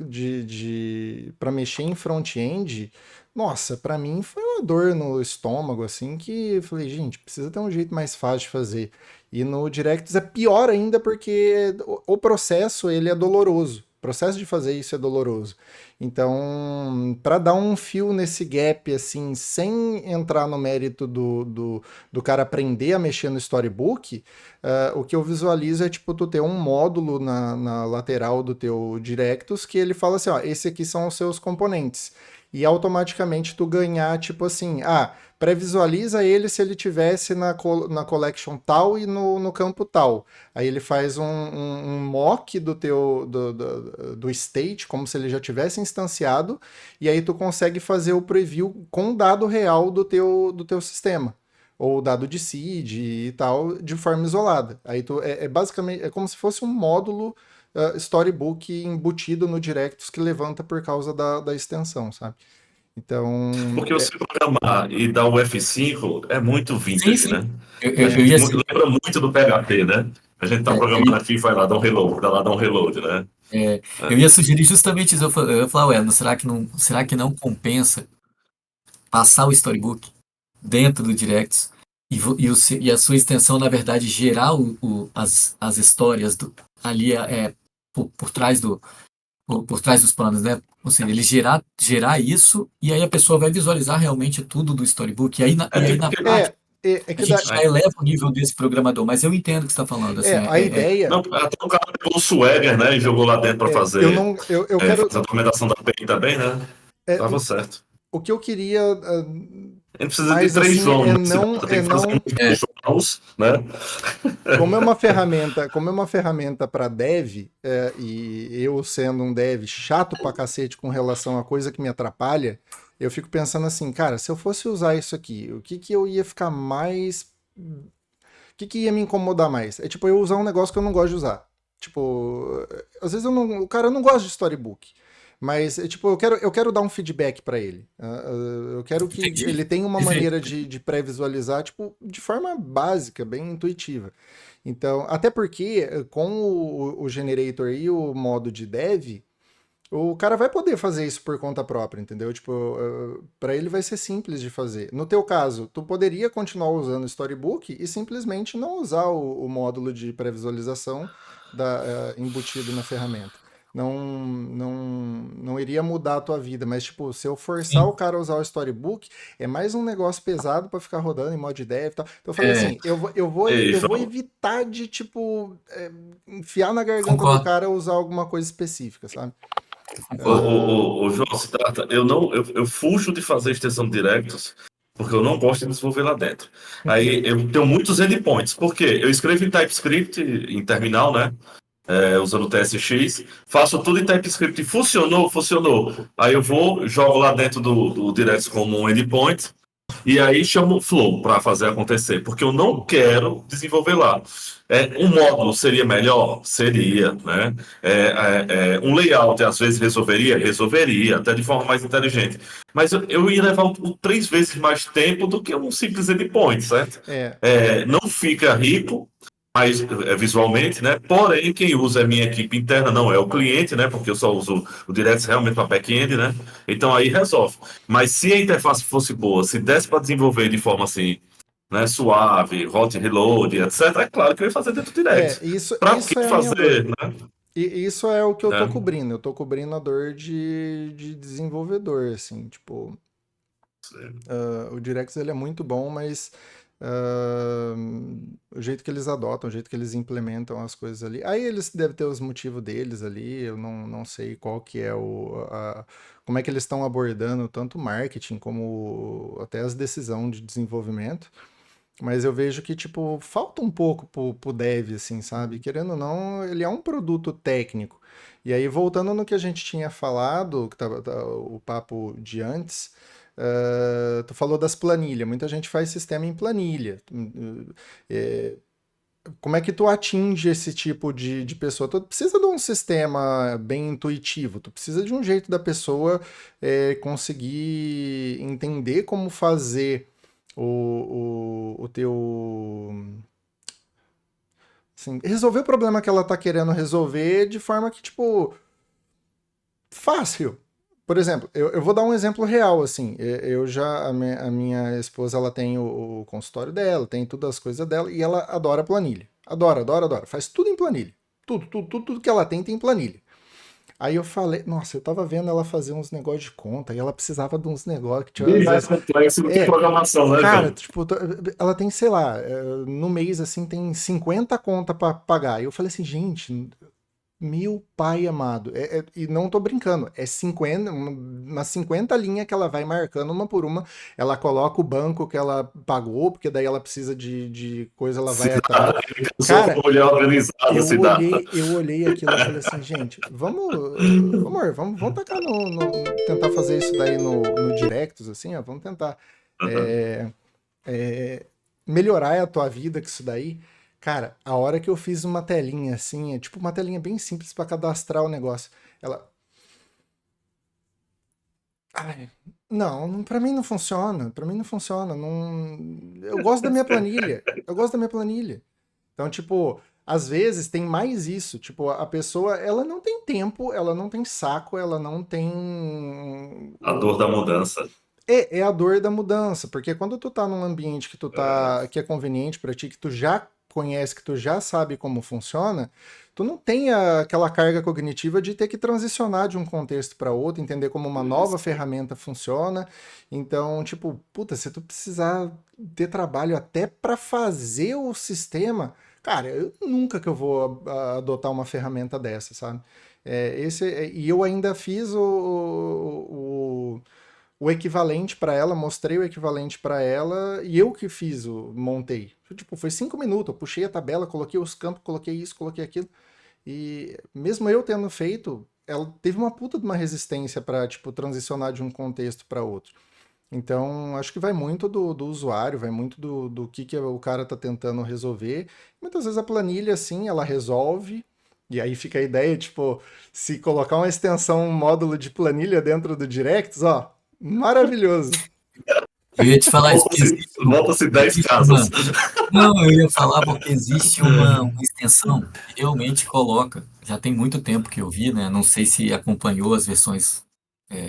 para mexer em front-end, nossa, para mim foi uma dor no estômago, assim, que eu falei, gente, precisa ter um jeito mais fácil de fazer. E no Directus é pior ainda porque o processo, ele é doloroso. O processo de fazer isso é doloroso. Então, para dar um fio nesse gap, assim, sem entrar no mérito do cara aprender a mexer no storybook, o que eu visualizo é, tipo, tu ter um módulo na lateral do teu Directus que ele fala assim, ó, esse aqui são os seus componentes. E automaticamente tu ganhar, tipo assim, pré-visualiza ele se ele tivesse na collection tal e no campo tal. Aí ele faz um mock do state, como se ele já tivesse instanciado, e aí tu consegue fazer o preview com dado real do teu sistema. Ou dado de seed e tal, de forma isolada. Aí basicamente é como se fosse um módulo Storybook embutido no Directus que levanta por causa da extensão, sabe? Então, Porque você programar e dar o F5 é muito Sim, vintage, sim. né? Eu, A eu, eu gente ia, lembra muito do PHP, né? A gente tá é, eu, programando ia, aqui e vai lá, dá um reload, vai lá, dá um reload, né? é, É. eu ia sugerir justamente isso. Eu ia falar, ué, será que não compensa passar o storybook dentro do Directs e a sua extensão, na verdade, gerar as histórias ali por trás por trás dos panos, né? Ou seja, ele gerar isso e aí a pessoa vai visualizar realmente tudo do storybook. E aí na prática, é a que gente dá, já eleva o nível desse programador, mas eu entendo o que você está falando, assim, a Não, ideia até o cara pegou o Swagger, né? E jogou lá dentro para eu fazer, não, eu quero, fazer a documentação da API também, né? é, Tava certo. o que eu queria A gente precisa de Mas três assim, João, é nesse não, caso, é tem que fazer não, Joãos, né? como é uma ferramenta para dev, e eu sendo um dev chato pra cacete com relação a coisa que me atrapalha, eu fico pensando assim, cara, se eu fosse usar isso aqui, o que que eu ia ficar mais, o que que ia me incomodar mais? É tipo eu usar um negócio que eu não gosto de usar. Tipo, às vezes eu não, o cara não gosta de storybook. Mas, tipo, eu quero dar um feedback para ele. Eu quero que Entendi. ele tenha uma E vê, maneira de pré-visualizar, tipo, de forma básica, bem intuitiva. Então, até porque com o Generator e o modo de dev, o cara vai poder fazer isso por conta própria, entendeu? Tipo, para ele vai ser simples de fazer. No teu caso, tu poderia continuar usando o Storybook e simplesmente não usar o módulo de pré-visualização embutido na ferramenta. Não iria mudar a tua vida, mas tipo, se eu forçar o sim, cara a usar o Storybook, é mais um negócio pesado para ficar rodando em modo dev e tal. Então eu falei é, assim, Ei, eu vou João, evitar de tipo enfiar na garganta do concordo, cara usar alguma coisa específica, sabe? concordo. João, se trata, eu não, eu fujo de fazer extensão de directos porque eu não gosto de desenvolver lá dentro. Aí eu tenho muitos endpoints, porque eu escrevo em TypeScript, em terminal, né? Usando o TSX, faço tudo em TypeScript, funcionou, funcionou. Aí eu vou, jogo lá dentro do Directs como um endpoint, e aí chamo o Flow para fazer acontecer, porque eu não quero desenvolver lá. Um módulo seria melhor? Seria, né? Um layout às vezes resolveria? Resolveria, até de forma mais inteligente. Mas eu ia levar três vezes mais tempo do que um simples endpoint, certo? É, Não fica rico, mas visualmente, né? Porém, quem usa é minha equipe interna, não é o cliente, né? Porque eu só uso o Directs realmente para back-end, né? Então aí resolve. Mas se a interface fosse boa, se desse para desenvolver de forma assim, né, suave, hot reload, etc., é claro que eu ia fazer dentro do Direct. Para que isso é a minha fazer, dor. né? E isso é o que eu tô Né? cobrindo. Eu tô cobrindo a dor de desenvolvedor, assim, tipo, o Direct ele é muito bom, mas ah, o jeito que eles adotam, o jeito que eles implementam as coisas ali. Aí eles devem ter os motivos deles ali, eu não sei qual que é como é que eles estão abordando tanto o marketing como até as decisões de desenvolvimento. Mas eu vejo que, tipo, falta um pouco pro dev, assim, sabe? Querendo ou não, ele é um produto técnico. E aí, voltando no que a gente tinha falado, que o papo de antes, tu falou das planilhas. Muita gente faz sistema em planilha. Eh, Como é que tu atinge esse tipo de pessoa? Tu precisa de um sistema bem intuitivo, tu precisa de um jeito da pessoa conseguir entender como fazer o teu. Assim, resolver o problema que ela tá querendo resolver de forma que, tipo, fácil. Por exemplo, eu vou dar um exemplo real, assim. A minha esposa, ela tem o consultório dela, tem todas as coisas dela, e ela adora planilha. Adora, adora, adora. Faz tudo em planilha. Tudo que ela tem planilha. Aí eu falei, nossa, eu tava vendo ela fazer uns negócios de conta, e ela precisava de uns negócios que tinha, Bem às mais vezes. complexo do que É, programação, né, cara, João? tipo, ela tem, sei lá, no mês, assim, tem 50 contas pra pagar. E eu falei assim, gente, meu pai amado, e não tô brincando, é 50, umas 50 linhas que ela vai marcando uma por uma, ela coloca o banco que ela pagou, porque daí ela precisa de coisa, ela Se vai dá, atrás. eu sou uma Cara, mulher organizada, se dá. eu olhei aquilo, eu falei assim, gente, amor, vamos tacar tentar fazer isso daí no Directos, assim, ó, vamos tentar é, é, melhorar a tua vida com isso daí. Cara, a hora que eu fiz uma telinha assim, é tipo uma telinha bem simples para cadastrar o negócio. Ela, ai, não, para mim não funciona, para mim não funciona, não, eu gosto da minha planilha. Eu gosto da minha planilha. Então, tipo, às vezes tem mais isso, tipo, a pessoa, ela não tem tempo, ela não tem saco, ela não tem A dor da mudança. é a dor da mudança, porque quando tu tá num ambiente que tu tá, que é conveniente pra ti, que tu já conhece, que tu já sabe como funciona, tu não tem aquela carga cognitiva de ter que transicionar de um contexto para outro, entender como uma nova Isso. ferramenta funciona. Então, tipo, puta, se tu precisar ter trabalho até para fazer o sistema, cara, eu nunca que eu vou adotar uma ferramenta dessa, sabe? E eu ainda fiz o equivalente para ela, mostrei o equivalente para ela e eu que montei. Tipo, foi 5 minutos, eu puxei a tabela, coloquei os campos, coloquei isso, coloquei aquilo. E mesmo eu tendo feito, ela teve uma puta de uma resistência para tipo, transicionar de um contexto para outro. Então, acho que vai muito do usuário, vai muito do que o cara tá tentando resolver. Muitas vezes a planilha, assim, ela resolve, e aí fica a ideia, tipo, se colocar uma extensão, um módulo de planilha dentro do Directs, ó, maravilhoso. Eu ia te falar isso, que Volta-se 10 existe casas. Não, eu ia falar porque existe uma extensão que realmente coloca. Já tem muito tempo que eu vi, né? Não sei se acompanhou as versões,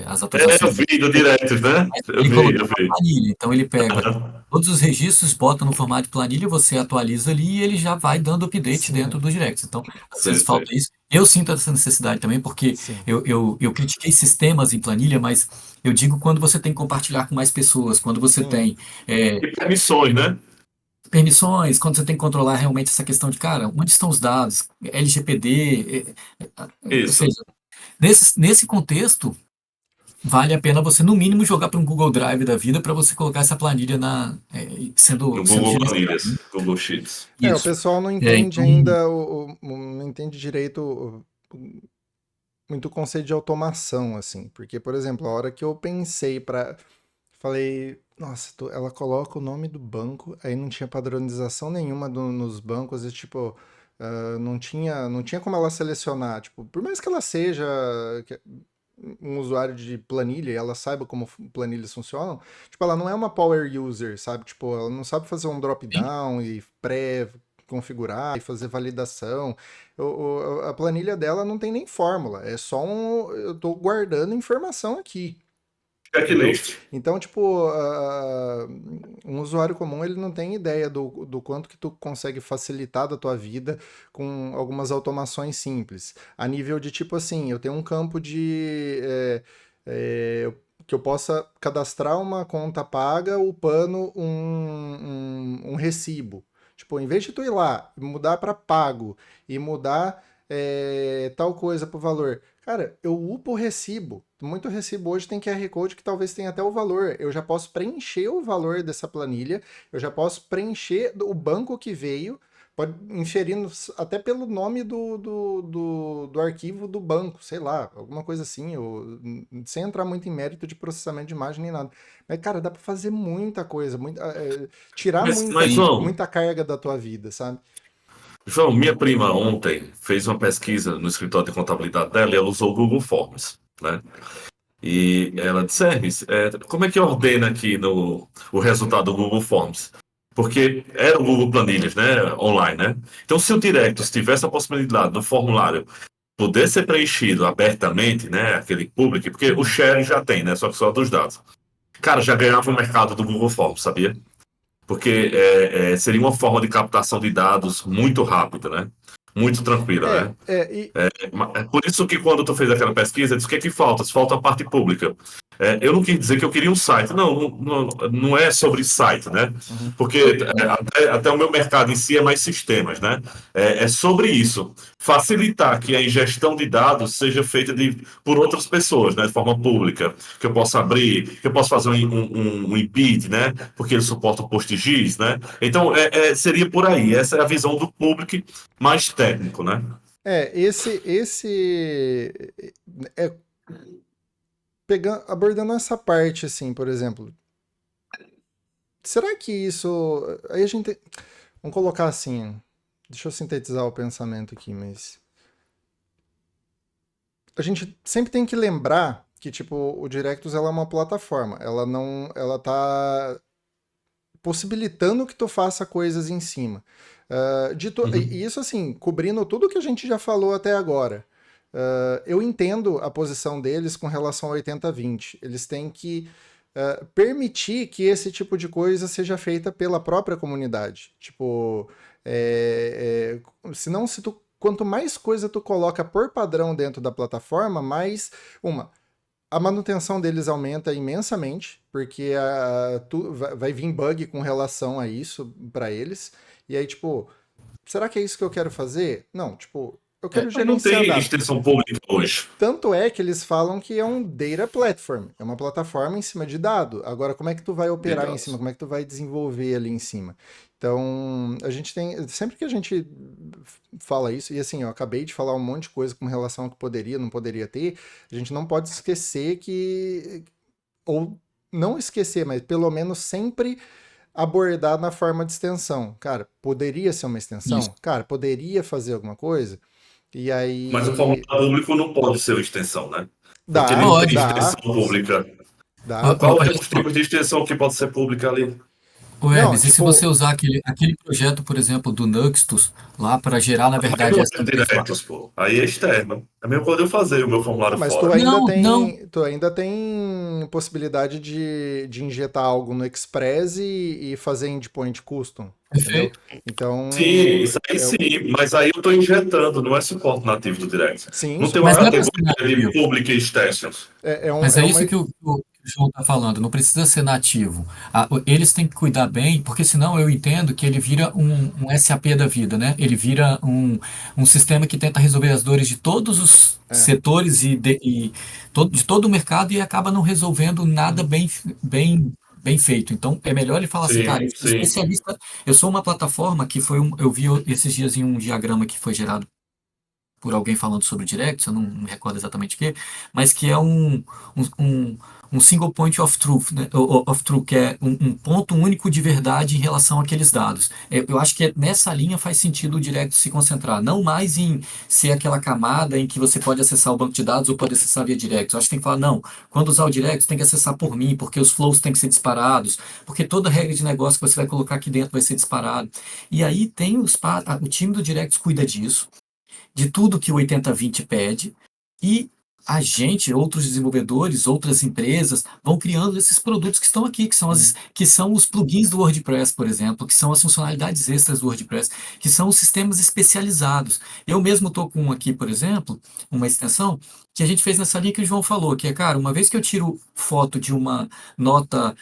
as Eu atualizações vi no Direct, né? mas Eu ele vi, colocou eu uma vi. planilha. Então ele pega todos os registros, bota no formato de planilha, você atualiza ali e ele já vai dando update Sim, dentro do Direct. Então, às Sei, vezes falta sei. isso. Eu sinto essa necessidade também, porque sim, eu critiquei sistemas em planilha, mas eu digo quando você tem que compartilhar com mais pessoas, quando você sim. tem E permissões, né? permissões, quando você tem que controlar realmente essa questão de, cara, onde estão os dados, LGPD, ou Isso. seja, nesse contexto, vale a pena você, no mínimo, jogar para um Google Drive da vida para você colocar essa planilha No sendo Google gerenciada, Planilhas, né? Google Sheets. O Isso. pessoal não entende Então, ainda, não entende direito muito o conceito de automação, assim. Porque, por exemplo, a hora que eu pensei para falei, nossa, ela coloca o nome do banco, aí não tinha padronização nenhuma nos bancos, e tipo, não tinha como ela selecionar, tipo, por mais que ela seja que- um usuário de planilha e ela saiba como planilhas funcionam, tipo, ela não é uma power user, sabe? Tipo, ela não sabe fazer um sim, drop-down e pré-configurar e fazer validação. A planilha dela não tem nem fórmula, é só eu tô guardando informação aqui. Entendeu? Checklist. Então, tipo, um usuário comum ele não tem ideia do quanto que tu consegue facilitar da tua vida com algumas automações simples. A nível de tipo assim, eu tenho um campo que eu possa cadastrar uma conta paga upando um recibo. Tipo, em vez de tu ir lá, mudar para pago e mudar tal coisa pro valor. Cara, eu upo o recibo. Muito recibo hoje tem QR Code que talvez tenha até o valor. Eu já posso preencher o valor dessa planilha, eu já posso preencher o banco que veio, pode inferindo até pelo nome do arquivo do banco, sei lá, alguma coisa assim, sem entrar muito em mérito de processamento de imagem nem nada. Mas, cara, dá pra fazer muita coisa, tirar Mas sim. João, muita carga da tua vida, sabe? minha prima ontem fez uma pesquisa no escritório de contabilidade dela e ela usou o Google Forms, né? E ela disse, Hermes, como é que ordena aqui o resultado do Google Forms? Porque era o Google Planilhas, né? Online, né? Então, se o Directus tivesse a possibilidade do formulário poder ser preenchido abertamente, né? Aquele público, porque o sharing já tem, né? Só que só dos dados. Cara, já ganhava o mercado do Google Forms, sabia? Porque seria uma forma de captação de dados muito rápida, né? Muito tranquila, né? E É por isso que quando tu fez aquela pesquisa, disse o que é que falta? Falta a parte pública. Eu não quis dizer que eu queria um site. Não é sobre site, né? uhum. Porque até o meu mercado em si é mais sistemas, né? É sobre isso. Facilitar que a ingestão de dados seja feita por outras pessoas, né? De forma pública. Que eu possa abrir, que eu possa fazer um IPID, né? Porque ele suporta o PostGIS, né? Então, seria por aí. Essa é a visão do público mais técnico, né? Esse é pegando, abordando essa parte assim, por exemplo, será que isso, aí a gente, vamos colocar assim, deixa eu sintetizar o pensamento aqui, mas a gente sempre tem que lembrar que tipo o Directus ela é uma plataforma, ela tá possibilitando que tu faça coisas em cima. E Uhum. isso assim, cobrindo tudo que a gente já falou até agora. Eu entendo a posição deles com relação ao 80-20. Eles têm que permitir que esse tipo de coisa seja feita pela própria comunidade. Tipo, senão quanto mais coisa tu coloca por padrão dentro da plataforma, mais a manutenção deles aumenta imensamente, porque vai vir bug com relação a isso para eles. E aí, tipo, será que é isso que eu quero fazer? Não, tipo, eu quero Mas não gerenciar tem dados. extensão pública hoje. Tanto é que eles falam que é um data platform, é uma plataforma em cima de dado. Agora, como é que tu vai De operar em cima? dados. Como é que tu vai desenvolver ali em cima? Então, a gente tem, sempre que a gente fala isso, e assim, eu acabei de falar um monte de coisa com relação ao que poderia, não poderia ter, a gente não pode esquecer que, ou não esquecer, mas pelo menos sempre abordar na forma de extensão. Cara, poderia ser uma Isso. extensão? Cara, poderia fazer alguma coisa? E Mas o formulário aí público não pode ser uma extensão, né? Porque ele não dá, tem Pode. extensão dá, pública. dá. Qual que é Olha os só, tipos de extensão que pode ser pública ali? o Não, Hermes, e se você tipo, usar aquele projeto, por exemplo, do Nuxtus, lá para gerar, na Mas verdade, não essa é diretos, pô. Aí é externo. É mesmo quando eu fazer o meu não, formulário mas tu fora. ainda Não, não, tem, tu ainda tem possibilidade de injetar algo no Express e fazer endpoint custom, entendeu? perfeito. Sim, Então, isso aí sim, mas aí eu estou injetando, não é suporte nativo do Direct. sim, Não tem uma Mas não é suporte. para ser categoria de nativo. public extensions. Mas É é uma. isso que o João está falando, não precisa ser nativo. Eles têm que cuidar bem, porque senão eu entendo que ele vira um SAP da vida, né? Ele vira um sistema que tenta resolver as dores de todos os É. setores de todo o mercado e acaba não resolvendo nada Uhum. bem feito. Então é melhor ele falar assim, cara, eu Sim, sou sim. especialista, eu sou uma plataforma que eu vi esses dias em um diagrama que foi gerado por alguém falando sobre o Direct, eu não me recordo exatamente o que, mas que é um, um, um single point of truth, né? Of truth, que é um ponto único de verdade em relação àqueles dados. Eu acho que nessa linha faz sentido o Direct se concentrar, não mais em ser aquela camada em que você pode acessar o banco de dados ou pode acessar via Direct. Eu acho que tem que falar, não, quando usar o Direct tem que acessar por mim, porque os flows têm que ser disparados, porque toda regra de negócio que você vai colocar aqui dentro vai ser disparado. E aí tem o time do Direct cuida disso, de tudo que o 80/20 pede, e a gente, outros desenvolvedores, outras empresas, vão criando esses produtos que estão aqui, Uhum. que são os plugins do WordPress, por exemplo, que são as funcionalidades extras do WordPress, que são os sistemas especializados. Eu mesmo estou com aqui, por exemplo, uma extensão que a gente fez nessa linha que o João falou, que é, cara, uma vez que eu tiro foto de uma nota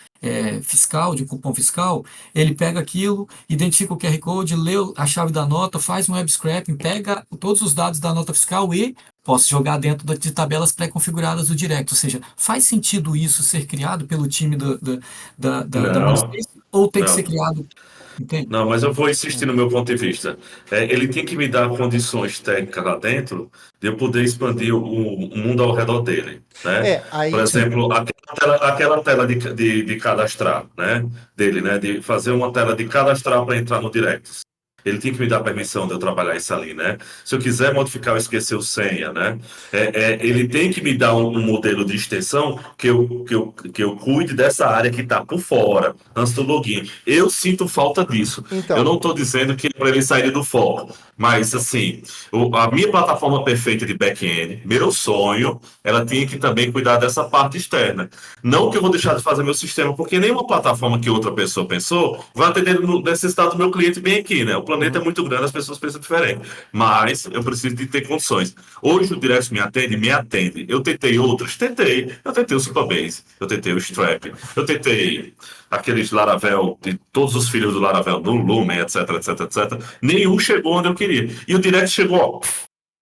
fiscal, de um cupom fiscal, ele pega aquilo, identifica o QR Code, lê a chave da nota, faz um web scraping, pega todos os dados da nota fiscal e posso jogar dentro de tabelas pré-configuradas do Direct. Ou seja, faz sentido isso ser criado pelo time da Não, Manspace ou tem que ser não. criado, entende? Não, mas eu vou insistir Uhum. no meu ponto de vista. Ele tem que me dar condições técnicas lá dentro de eu poder expandir o mundo ao redor dele, né? Por Aí. Sim. exemplo, aquela tela de cadastrar, né? Dele, né? De fazer uma tela de cadastrar para entrar no Direct. Ele tem que me dar permissão de eu trabalhar isso ali, né? Se eu quiser modificar ou esquecer o senha, né? Ele tem que me dar um modelo de extensão que eu cuide dessa área que está por fora, antes do login. Eu sinto falta disso. Eu Então, não estou dizendo que é para ele sair do foco, mas assim, a minha plataforma perfeita de back-end, meu sonho, ela tinha que também cuidar dessa parte externa. Não que eu vou deixar de fazer meu sistema, porque nenhuma plataforma que outra pessoa pensou vai atender no necessidade do meu cliente bem aqui, né? O planeta é uhum. muito grande, as pessoas pensam diferente. Mas eu preciso de ter condições. Hoje o Direct me atende? Me atende. Eu tentei outras? Tentei. Eu tentei o Supabase, eu tentei o Strap, eu tentei aqueles Laravel, de todos os filhos do Laravel, do Lumen, etc, etc, etc. Nenhum chegou onde eu queria. E o Direct chegou, ó,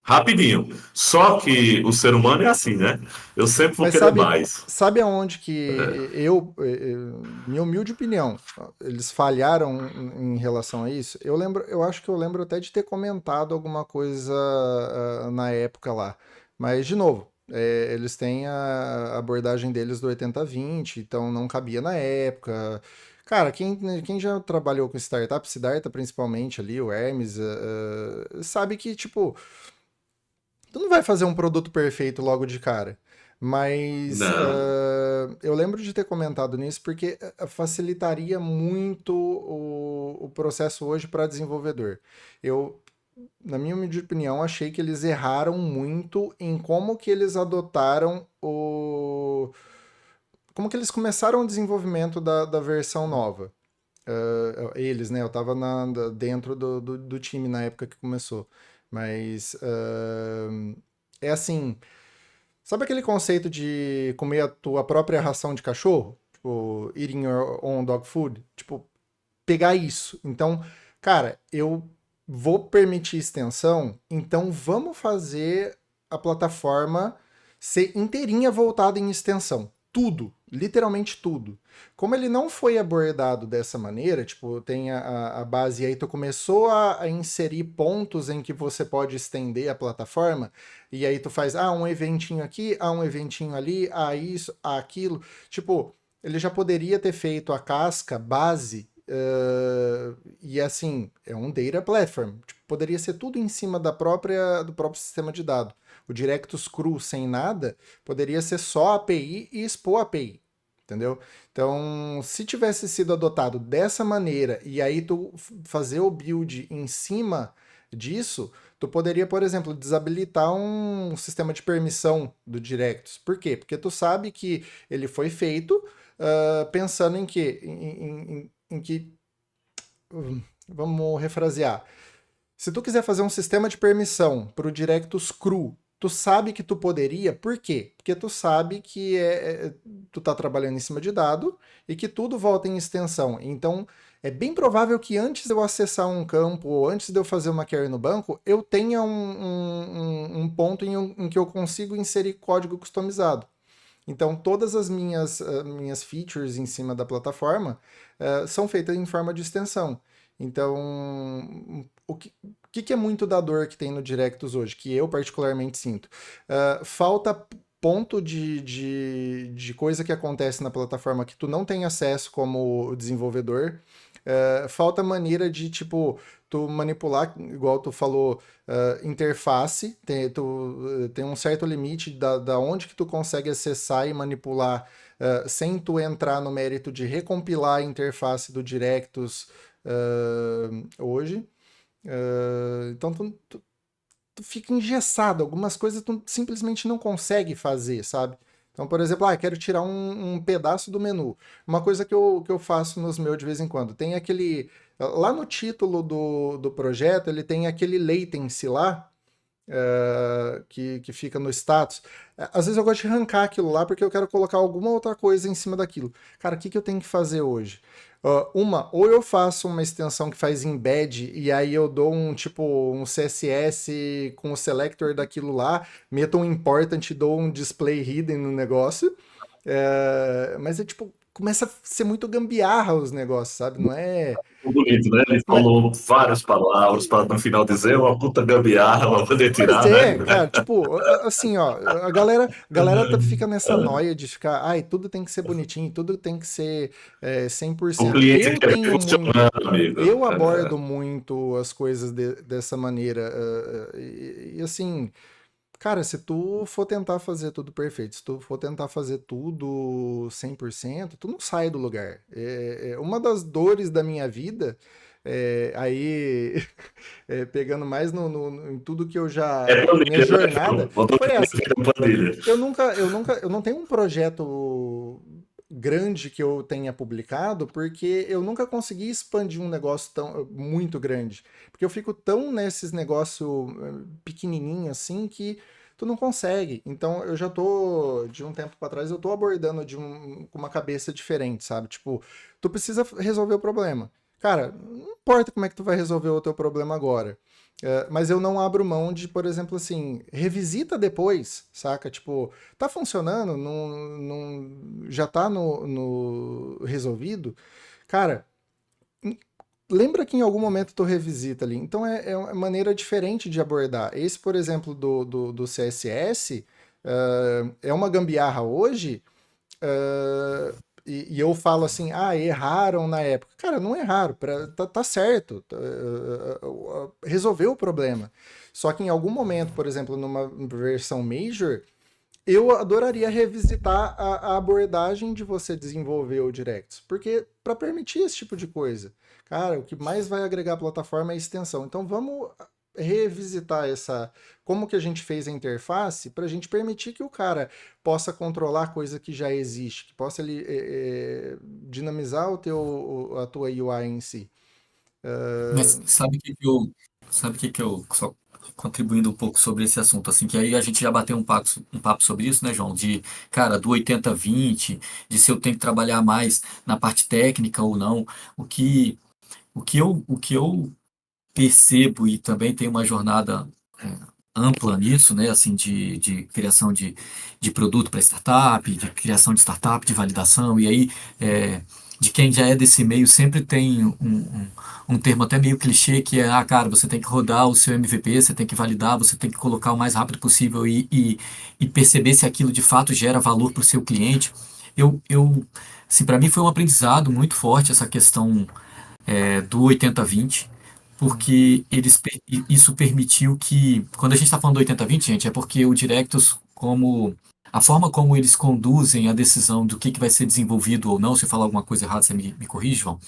rapidinho. Só que o ser humano é assim, né? Eu sempre vou Mas querer sabe, mais. sabe aonde que minha humilde opinião, eles falharam em relação a isso? Eu acho que eu lembro até de ter comentado alguma coisa na época lá. Mas, de novo, eles têm a abordagem deles do 80/20, então não cabia na época. Cara, quem já trabalhou com startup, Siddhartha principalmente ali, o Hermes, sabe que, tipo, tu não vai fazer um produto perfeito logo de cara. Mas Não. eu lembro de ter comentado nisso porque facilitaria muito o processo hoje para desenvolvedor. Eu, na minha humilde opinião, achei que eles erraram muito em como que eles adotaram como que eles começaram o desenvolvimento da versão nova. Eles, né? Eu tava dentro do time na época que começou. Mas é assim. Sabe aquele conceito de comer a tua própria ração de cachorro? Tipo, eating your own dog food? Tipo, pegar isso. Então, cara, eu vou permitir extensão, então vamos fazer a plataforma ser inteirinha voltada em extensão. Tudo, literalmente tudo. Como ele não foi abordado dessa maneira, tipo, tem a base e aí tu começou a inserir pontos em que você pode estender a plataforma, e aí tu faz, um eventinho aqui, um eventinho ali, isso, aquilo. Tipo, ele já poderia ter feito a casca base e assim, é um data platform. Tipo, poderia ser tudo em cima do próprio sistema de dados. O Directus cru sem nada poderia ser só a API e expor a API. Entendeu? Então, se tivesse sido adotado dessa maneira e aí tu fazer o build em cima disso, tu poderia, por exemplo, desabilitar um sistema de permissão do Directus. Por quê? Porque tu sabe que ele foi feito pensando em que, em que vamos refrasear. Se tu quiser fazer um sistema de permissão para o Directus cru, tu sabe que tu poderia, por quê? Porque tu sabe que tu tá trabalhando em cima de dado e que tudo volta em extensão. Então, é bem provável que antes de eu acessar um campo ou antes de eu fazer uma query no banco, eu tenha um ponto em que eu consigo inserir código customizado. Então, todas as minhas features em cima da plataforma são feitas em forma de extensão. Então, o que é muito da dor que tem no Directus hoje, que eu particularmente sinto? Falta ponto de coisa que acontece na plataforma que tu não tem acesso como desenvolvedor. Falta maneira de, tipo, tu manipular, igual tu falou, interface, tem um certo limite da onde que tu consegue acessar e manipular sem tu entrar no mérito de recompilar a interface do Directus hoje. Então tu fica engessado, algumas coisas tu simplesmente não consegue fazer, sabe? Então, por exemplo, quero tirar um pedaço do menu. Uma coisa que eu faço nos meus de vez em quando. Tem aquele. Lá no título do projeto, ele tem aquele latency lá, que fica no status. Às vezes eu gosto de arrancar aquilo lá porque eu quero colocar alguma outra coisa em cima daquilo. Cara, o que eu tenho que fazer hoje? Ou eu faço uma extensão que faz embed e aí eu dou um CSS com o selector daquilo lá, meto um important e dou um display hidden no negócio. Mas é tipo, começa a ser muito gambiarra os negócios, sabe? Não é. Bonito, né? Ele Não é falou várias palavras para no final dizer uma puta gambiarra para poder Pois tirar, é, né? cara, tipo, assim, ó, a galera fica nessa noia de ficar, tudo tem que ser bonitinho, tudo tem que ser O 100%. cliente Eu quer ver tenho muito, funcionando, amigo. eu abordo muito as coisas dessa maneira, e assim, cara, se tu for tentar fazer tudo perfeito, se tu for tentar fazer tudo 100%, tu não sai do lugar. Uma das dores da minha vida, aí pegando mais em tudo que eu É já. Minha planilha, né, jornada filho? Botou foi essa. planilha. Eu não tenho um projeto grande que eu tenha publicado, porque eu nunca consegui expandir um negócio tão muito grande. Porque eu fico tão nesses negócios pequenininho assim que tu não consegue. Então eu já tô, de um tempo para trás, eu tô abordando com uma cabeça diferente, sabe? Tipo, tu precisa resolver o problema. Cara, não importa como é que tu vai resolver o teu problema agora. Mas eu não abro mão de, por exemplo, assim, revisita depois, saca? Tipo, tá funcionando, já tá no resolvido. Cara, lembra que em algum momento tu revisita ali. Então é uma maneira diferente de abordar. Esse, por exemplo, do CSS, é uma gambiarra hoje, ah, e eu falo assim, erraram na época. Cara, não erraram, tá certo, resolveu o problema. Só que em algum momento, por exemplo, numa versão major, eu adoraria revisitar a abordagem de você desenvolver o Directs, porque para permitir esse tipo de coisa, cara, o que mais vai agregar à plataforma é a extensão. Então vamos revisitar como que a gente fez a interface para a gente permitir que o cara possa controlar coisa que já existe, que possa ele, dinamizar a tua UI em si. Mas sabe o que que eu, só contribuindo um pouco sobre esse assunto, assim, que aí a gente já bateu um papo sobre isso, né, João? De, cara, do 80-20, de se eu tenho que trabalhar mais na parte técnica ou não. O que, o que eu percebo e também tenho uma jornada ampla nisso, né, assim, de criação de produto para startup, de criação de startup, de validação, e aí, de quem já é desse meio, sempre tem um termo até meio clichê, que é, cara, você tem que rodar o seu MVP, você tem que validar, você tem que colocar o mais rápido possível e perceber se aquilo de fato gera valor para o seu cliente. Assim, para mim foi um aprendizado muito forte essa questão do 80-20, porque isso permitiu que, quando a gente está falando do 80-20, gente, é porque o Directus, como a forma como eles conduzem a decisão do que vai ser desenvolvido ou não, se eu falar alguma coisa errada, você me corrige, João,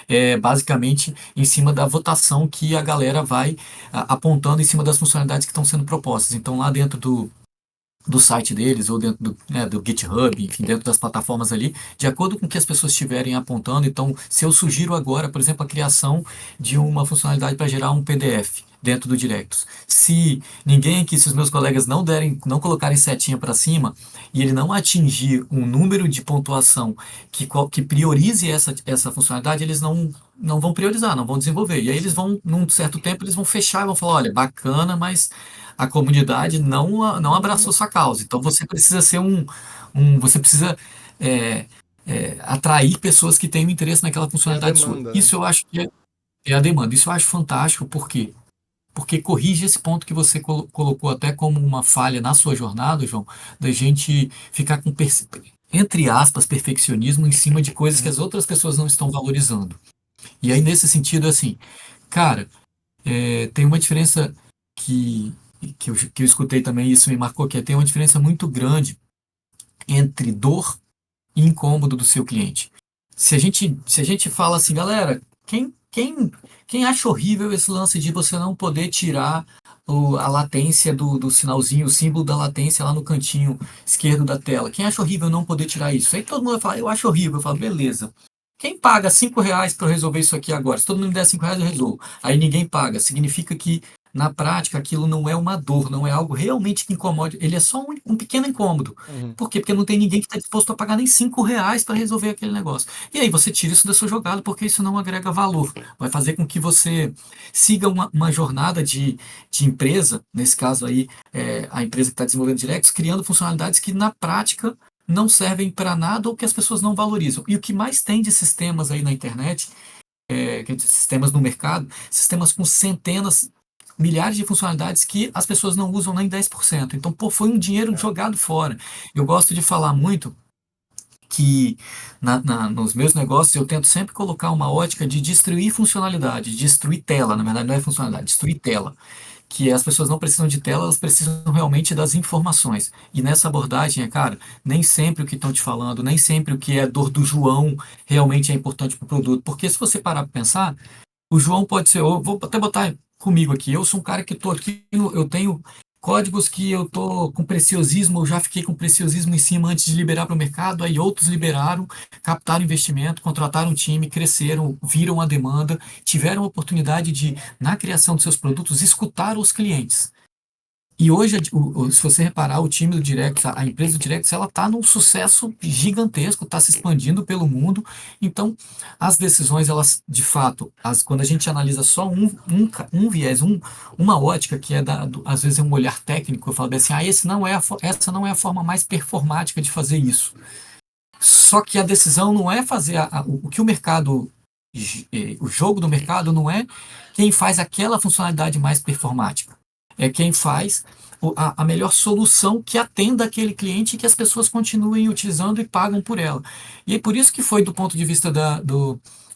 é basicamente em cima da votação que a galera vai apontando em cima das funcionalidades que estão sendo propostas. Então, lá dentro do site deles, ou dentro do GitHub, enfim, dentro das plataformas ali, de acordo com o que as pessoas estiverem apontando. Então, se eu sugiro agora, por exemplo, a criação de uma funcionalidade para gerar um PDF dentro do Directus, se ninguém aqui, se os meus colegas não colocarem setinha para cima, e ele não atingir um número de pontuação que priorize essa funcionalidade, eles não vão priorizar, não vão desenvolver. E aí eles vão, num certo tempo, eles vão fechar e vão falar, olha, bacana, mas a comunidade não abraçou sua causa. Então você precisa ser você precisa atrair pessoas que tenham interesse naquela É a funcionalidade sua. demanda, né? Isso eu acho que é a demanda. Isso eu acho fantástico, por quê? Porque corrige esse ponto que você colocou até como uma falha na sua jornada, João, da gente ficar com, entre aspas, perfeccionismo em cima de coisas que as outras pessoas não estão valorizando. E aí, nesse sentido, assim, cara, tem uma diferença que, que eu escutei também, e isso me marcou, que tem uma diferença muito grande entre dor e incômodo do seu cliente. Se a gente fala assim, galera, quem acha horrível esse lance de você não poder tirar a latência do sinalzinho, o símbolo da latência lá no cantinho esquerdo da tela? Quem acha horrível não poder tirar isso? Aí todo mundo vai falar, eu acho horrível. Eu falo, beleza. Quem paga R$ 5 para eu resolver isso aqui agora? Se todo mundo me der R$ 5, eu resolvo. Aí ninguém paga. Significa que, na prática, aquilo não é uma dor, não é algo realmente que incomode. Ele é só um pequeno incômodo. Uhum. Por quê? Porque não tem ninguém que está disposto a pagar nem R$ 5 para resolver aquele negócio. E aí você tira isso da sua jogada, porque isso não agrega valor. Vai fazer com que você siga uma jornada de empresa, nesse caso aí, a empresa que está desenvolvendo Directs, criando funcionalidades que, na prática, não servem para nada ou que as pessoas não valorizam. E o que mais tem de sistemas aí na internet, quer dizer, sistemas no mercado, sistemas com centenas, milhares de funcionalidades que as pessoas não usam nem 10%. Então, pô, foi um dinheiro jogado fora. Eu gosto de falar muito que nos meus negócios eu tento sempre colocar uma ótica de destruir funcionalidade, de destruir tela, na verdade não é funcionalidade, destruir tela, que as pessoas não precisam de tela, elas precisam realmente das informações. E nessa abordagem, cara, nem sempre o que estão te falando, nem sempre o que é dor do João realmente é importante para o produto, porque se você parar para pensar, o João pode ser, eu vou até botar comigo aqui, eu sou um cara que estou aqui, eu tenho códigos que eu estou com preciosismo, eu já fiquei com preciosismo em cima antes de liberar para o mercado, aí outros liberaram, captaram investimento, contrataram um time, cresceram, viram a demanda, tiveram a oportunidade de, na criação dos seus produtos, escutar os clientes. E hoje, se você reparar, o time do Direct, a empresa do Direct, ela está num sucesso gigantesco, está se expandindo pelo mundo. Então, as decisões, elas, de fato, quando a gente analisa só um viés, uma ótica, que às vezes é um olhar técnico, eu falo bem assim, essa não é a forma mais performática de fazer isso. Só que a decisão não é fazer o que o mercado, o jogo do mercado não é quem faz aquela funcionalidade mais performática. É quem faz a melhor solução que atenda aquele cliente e que as pessoas continuem utilizando e pagam por ela. E é por isso que foi do ponto de vista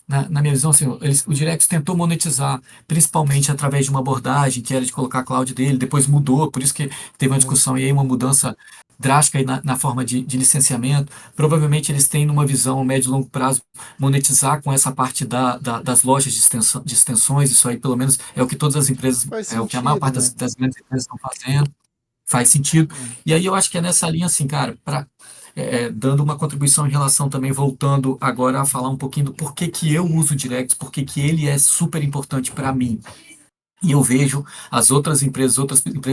na minha visão, assim, o Direct tentou monetizar, principalmente através de uma abordagem que era de colocar a cloud dele, depois mudou, por isso que teve uma discussão e aí uma mudança drástica aí na forma de licenciamento. Provavelmente eles têm, numa visão médio e longo prazo, monetizar com essa parte das lojas de extensões. Isso aí, pelo menos, é o que todas as empresas, Faz é o que a maior sentido, parte né? das grandes empresas estão fazendo. Faz sentido. Hum. E aí eu acho que é nessa linha, assim, cara, dando uma contribuição em relação também, voltando agora a falar um pouquinho do porquê que eu uso o Direct, porquê que ele é super importante para mim. E eu vejo outras empresas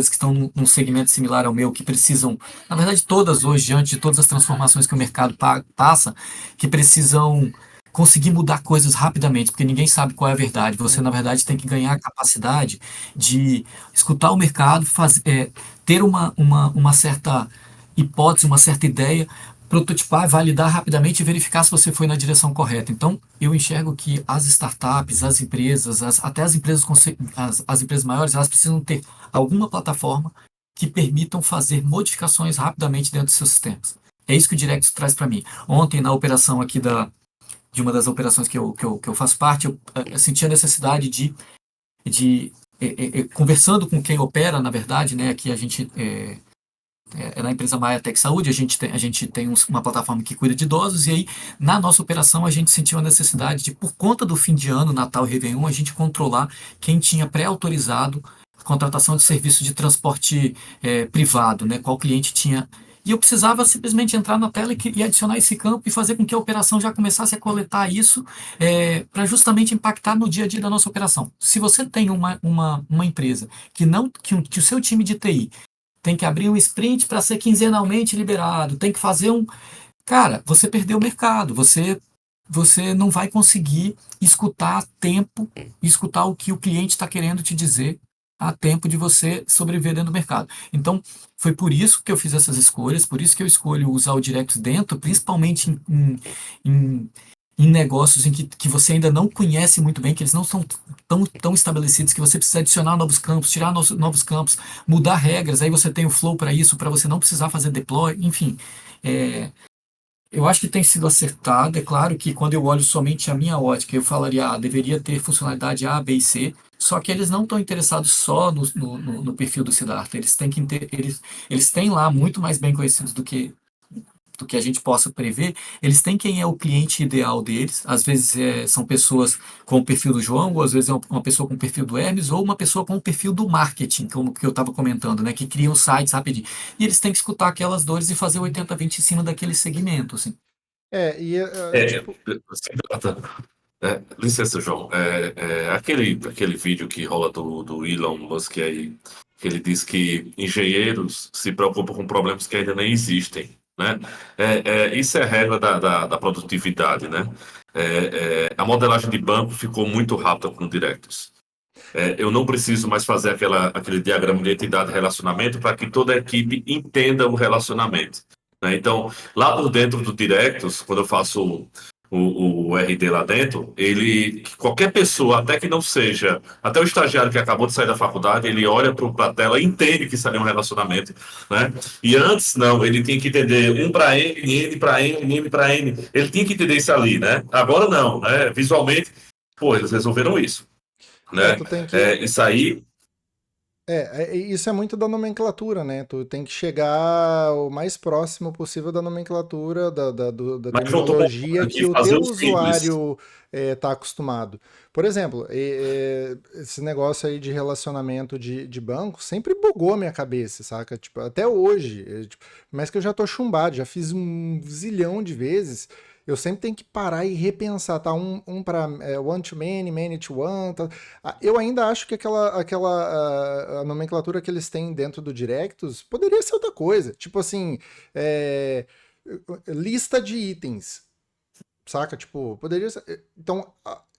que estão num segmento similar ao meu, que precisam, na verdade, todas hoje, diante de todas as transformações que o mercado passa, que precisam conseguir mudar coisas rapidamente, porque ninguém sabe qual é a verdade. Você, na verdade, tem que ganhar a capacidade de escutar o mercado, ter uma certa hipótese, uma certa ideia, prototipar, validar rapidamente e verificar se você foi na direção correta. Então, eu enxergo que as startups, as empresas, até as empresas, as empresas maiores, elas precisam ter alguma plataforma que permitam fazer modificações rapidamente dentro dos seus sistemas. É isso que o Direct traz para mim. Ontem, na operação aqui de uma das operações que eu faço parte, eu senti a necessidade conversando com quem opera, na verdade, né, aqui a gente é na empresa Maia Tech Saúde, a gente tem uma plataforma que cuida de idosos, e aí na nossa operação a gente sentiu a necessidade de, por conta do fim de ano, Natal e Réveillon, a gente controlar quem tinha pré-autorizado a contratação de serviço de transporte privado, né, qual cliente tinha. E eu precisava simplesmente entrar na tela e adicionar esse campo e fazer com que a operação já começasse a coletar isso para justamente impactar no dia a dia da nossa operação. Se você tem uma empresa que o seu time de TI tem que abrir um sprint para ser quinzenalmente liberado, tem que fazer um. Cara, você perdeu o mercado, você não vai conseguir escutar a tempo, escutar o que o cliente está querendo te dizer a tempo de você sobreviver dentro do mercado. Então, foi por isso que eu fiz essas escolhas, por isso que eu escolho usar o Direct dentro, principalmente em, em negócios em que você ainda não conhece muito bem, que eles não são tão estabelecidos, que você precisa adicionar novos campos, tirar novos campos, mudar regras, aí você tem o flow para isso, para você não precisar fazer deploy, enfim. Eu acho que tem sido acertado. É claro que quando eu olho somente a minha ótica, eu falaria, deveria ter funcionalidade A, B e C, só que eles não estão interessados só no perfil do Siddhartha, eles têm lá muito mais bem conhecidos do que a gente possa prever, eles têm quem é o cliente ideal deles. Às vezes são pessoas com o perfil do João, ou às vezes é uma pessoa com o perfil do Hermes, ou uma pessoa com o perfil do marketing, como que eu estava comentando, né, que criam sites rapidinho. E eles têm que escutar aquelas dores e fazer 80-20 em cima daquele segmento, assim. Tipo, Licença, João. Aquele vídeo que rola do Elon Musk aí, que ele diz que engenheiros se preocupam com problemas que ainda nem existem, né? Isso é a regra da produtividade, né? A modelagem de banco ficou muito rápida com o Directus. Eu não preciso mais fazer aquele diagrama de entidade e relacionamento para que toda a equipe entenda o relacionamento, né? Então, lá por dentro do Directus, quando eu faço o RD lá dentro, qualquer pessoa, até que não seja, até o estagiário que acabou de sair da faculdade, ele olha para a tela e entende que isso ali é um relacionamento, né? E antes, não, ele tinha que entender um para N, N para N, N para N, ele tinha que entender isso ali, né? Agora não, né? Visualmente, pô, eles resolveram isso, né? tu tem que. Isso aí. Isso é muito da nomenclatura, né? Tu tem que chegar o mais próximo possível da nomenclatura, da Mas eu tô terminologia que aqui o fazer teu o simples. usuário tá acostumado. Por exemplo, esse negócio aí de relacionamento de banco sempre bugou a minha cabeça, saca? Tipo, até hoje. Mas que eu já tô chumbado, já fiz um zilhão de vezes. Eu sempre tenho que parar e repensar, tá? Um para one to many, many to one. Tá? Eu ainda acho que a nomenclatura que eles têm dentro do Directus poderia ser outra coisa. Tipo assim, lista de itens, saca? Tipo, poderia ser. Então,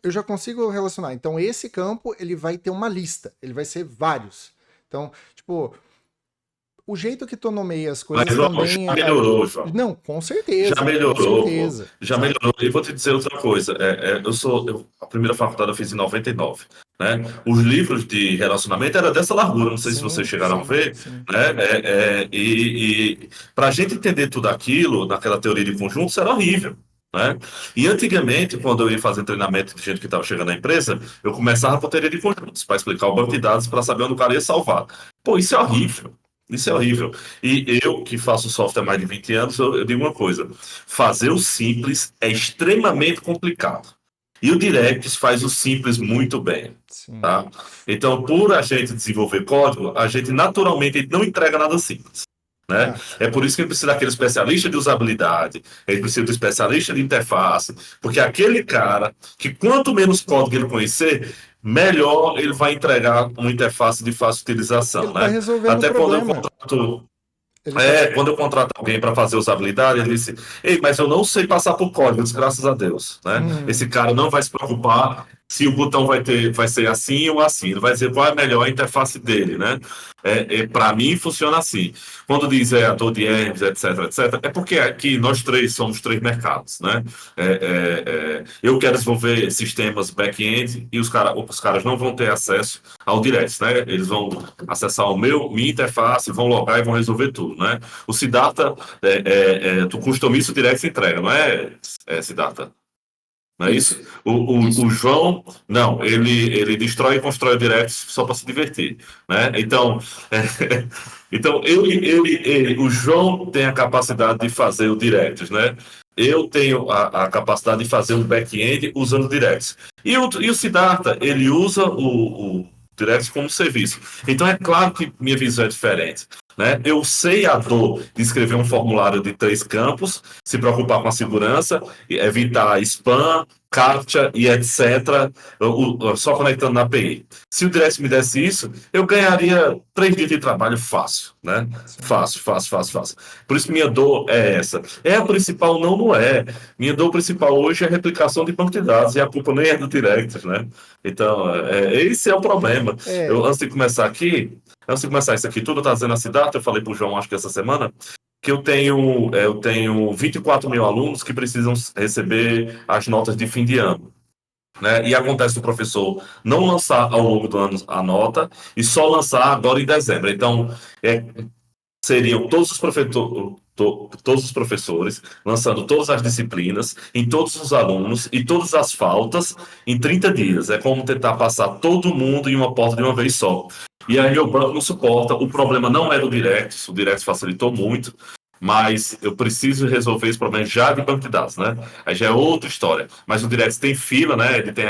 eu já consigo relacionar. Então, esse campo, ele vai ter uma lista. Ele vai ser vários. Então, tipo, o jeito que tu nomeia as Mas coisas João, também. já melhorou, João. Não, com Já certeza. Com melhorou, pô. certeza. Já Saca? melhorou. E vou te dizer outra coisa. A primeira faculdade eu fiz em 99, né? Os livros de relacionamento eram dessa largura, não sei se vocês Sim, chegaram a sim, ver, sim. né? E para a gente entender tudo aquilo, naquela teoria de conjuntos, era horrível, né? E antigamente, quando eu ia fazer treinamento de gente que estava chegando na empresa, eu começava por teoria de conjuntos, para explicar o banco de dados, para saber onde o cara ia salvar. Pô, isso é horrível. Isso é horrível. E eu, que faço software há mais de 20 anos, eu digo uma coisa: fazer o simples é extremamente complicado. E o Directus faz o simples muito bem. Sim. Tá? Então, por a gente desenvolver código, a gente naturalmente não entrega nada simples, né? Ah, É por isso que a gente precisa daquele especialista de usabilidade, a gente precisa do especialista de interface, porque aquele cara que quanto menos código ele conhecer, melhor ele vai entregar uma interface de fácil utilização, ele tá né? resolvendo o Até quando eu problema. contrato. Ele tá. Quando eu contrato alguém para fazer usabilidade, ele disse: Ei, mas eu não sei passar por códigos, graças a Deus, né? Uhum. Esse cara não vai se preocupar se o botão vai ser assim ou assim. Ele vai dizer qual é a melhor interface dele, né? Para mim, funciona assim. Quando diz ator de erros, etc, etc, é porque aqui nós três somos três mercados, né? Eu quero desenvolver sistemas back-end e os caras não vão ter acesso ao Direct, né? Eles vão acessar minha interface, vão logar e vão resolver tudo, né? O Siddhartha, tu customiza o Direct e entrega, não Siddhartha? Não é isso? Isso, isso. O João, não, ele destrói e constrói o Direct só para se divertir, né? Então, então o João tem a capacidade de fazer o Direct, né? Eu tenho a capacidade de fazer um back-end usando o Direct. E o Siddhartha, ele usa o Direct como serviço. Então, é claro que minha visão é diferente. Né? Eu sei a dor de escrever um formulário de 3 campos, se preocupar com a segurança, evitar spam, CAPTCHA e etc., só conectando na API. Se o Direct me desse isso, eu ganharia 3 dias de trabalho fácil, né? Sim. Fácil, fácil, fácil, fácil. Por isso que minha dor é essa. É a principal? Não, não é. Minha dor principal hoje é a replicação de banco de dados, e a culpa nem é do Direct, né? Então, esse é o problema. É, Antes de começar isso aqui tudo, eu estava dizendo a Siddhartha, eu falei para o João, acho que essa semana, que eu tenho 24 mil alunos que precisam receber as notas de fim de ano. Né? E acontece o professor não lançar ao longo do ano a nota e só lançar agora em dezembro. Então, é, seriam todos os professores lançando todas as disciplinas em todos os alunos e todas as faltas em 30 dias. É como tentar passar todo mundo em uma porta de uma vez só. E aí meu banco não suporta. O problema não é do Direct, o Direct facilitou muito, mas eu preciso resolver esse problema já de banco de dados, né? Aí já é outra história. Mas o Direct tem fila, né? Ele tem